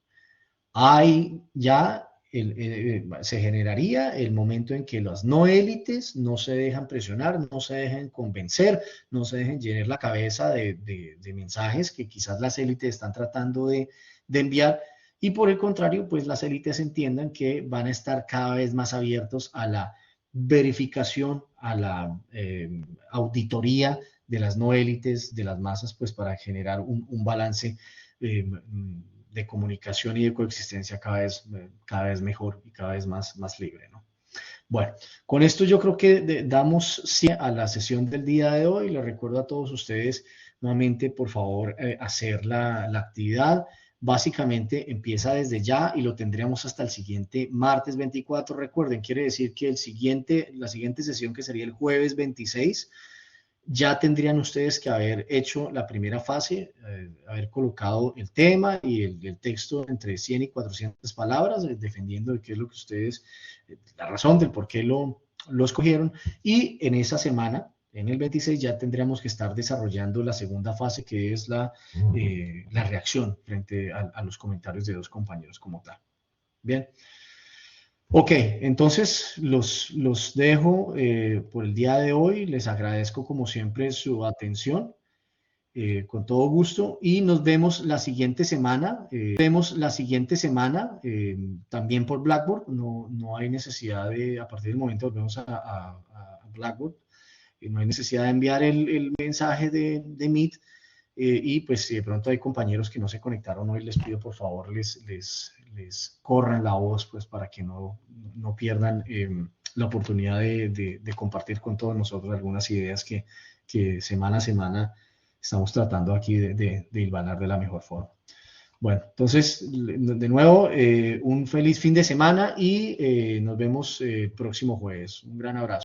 Hay ya se generaría el momento en que las no élites no se dejan presionar, no se dejen convencer, no se dejen llenar la cabeza de mensajes que quizás las élites están tratando de enviar, y por el contrario, pues las élites entiendan que van a estar cada vez más abiertos a la verificación, a la auditoría de las no élites, de las masas, pues para generar un balance de comunicación y de coexistencia cada vez mejor y cada vez más libre, ¿no? Bueno, con esto yo creo que damos cierre a la sesión del día de hoy. Les recuerdo a todos ustedes nuevamente, por favor, hacer la actividad. Básicamente empieza desde ya y lo tendríamos hasta el siguiente martes 24. Recuerden, quiere decir que la siguiente sesión, que sería el jueves 26, ya tendrían ustedes que haber hecho la primera fase, haber colocado el tema y el texto entre 100 y 400 palabras, defendiendo de qué es lo que ustedes, la razón del por qué lo escogieron. Y en esa semana, en el 26, ya tendríamos que estar desarrollando la segunda fase, que es la reacción frente a los comentarios de dos compañeros como tal. Bien. Ok, entonces los dejo por el día de hoy. Les agradezco como siempre su atención, con todo gusto, y nos vemos la siguiente semana. También por Blackboard. No hay necesidad a partir del momento volvemos a Blackboard. No hay necesidad de enviar el mensaje de Meet. Y pues si de pronto hay compañeros que no se conectaron hoy, les pido por favor les corran la voz, pues para que no pierdan la oportunidad de compartir con todos nosotros algunas ideas que semana a semana estamos tratando aquí de hilvanar de la mejor forma. Bueno, entonces, de nuevo, un feliz fin de semana y nos vemos el próximo jueves. Un gran abrazo.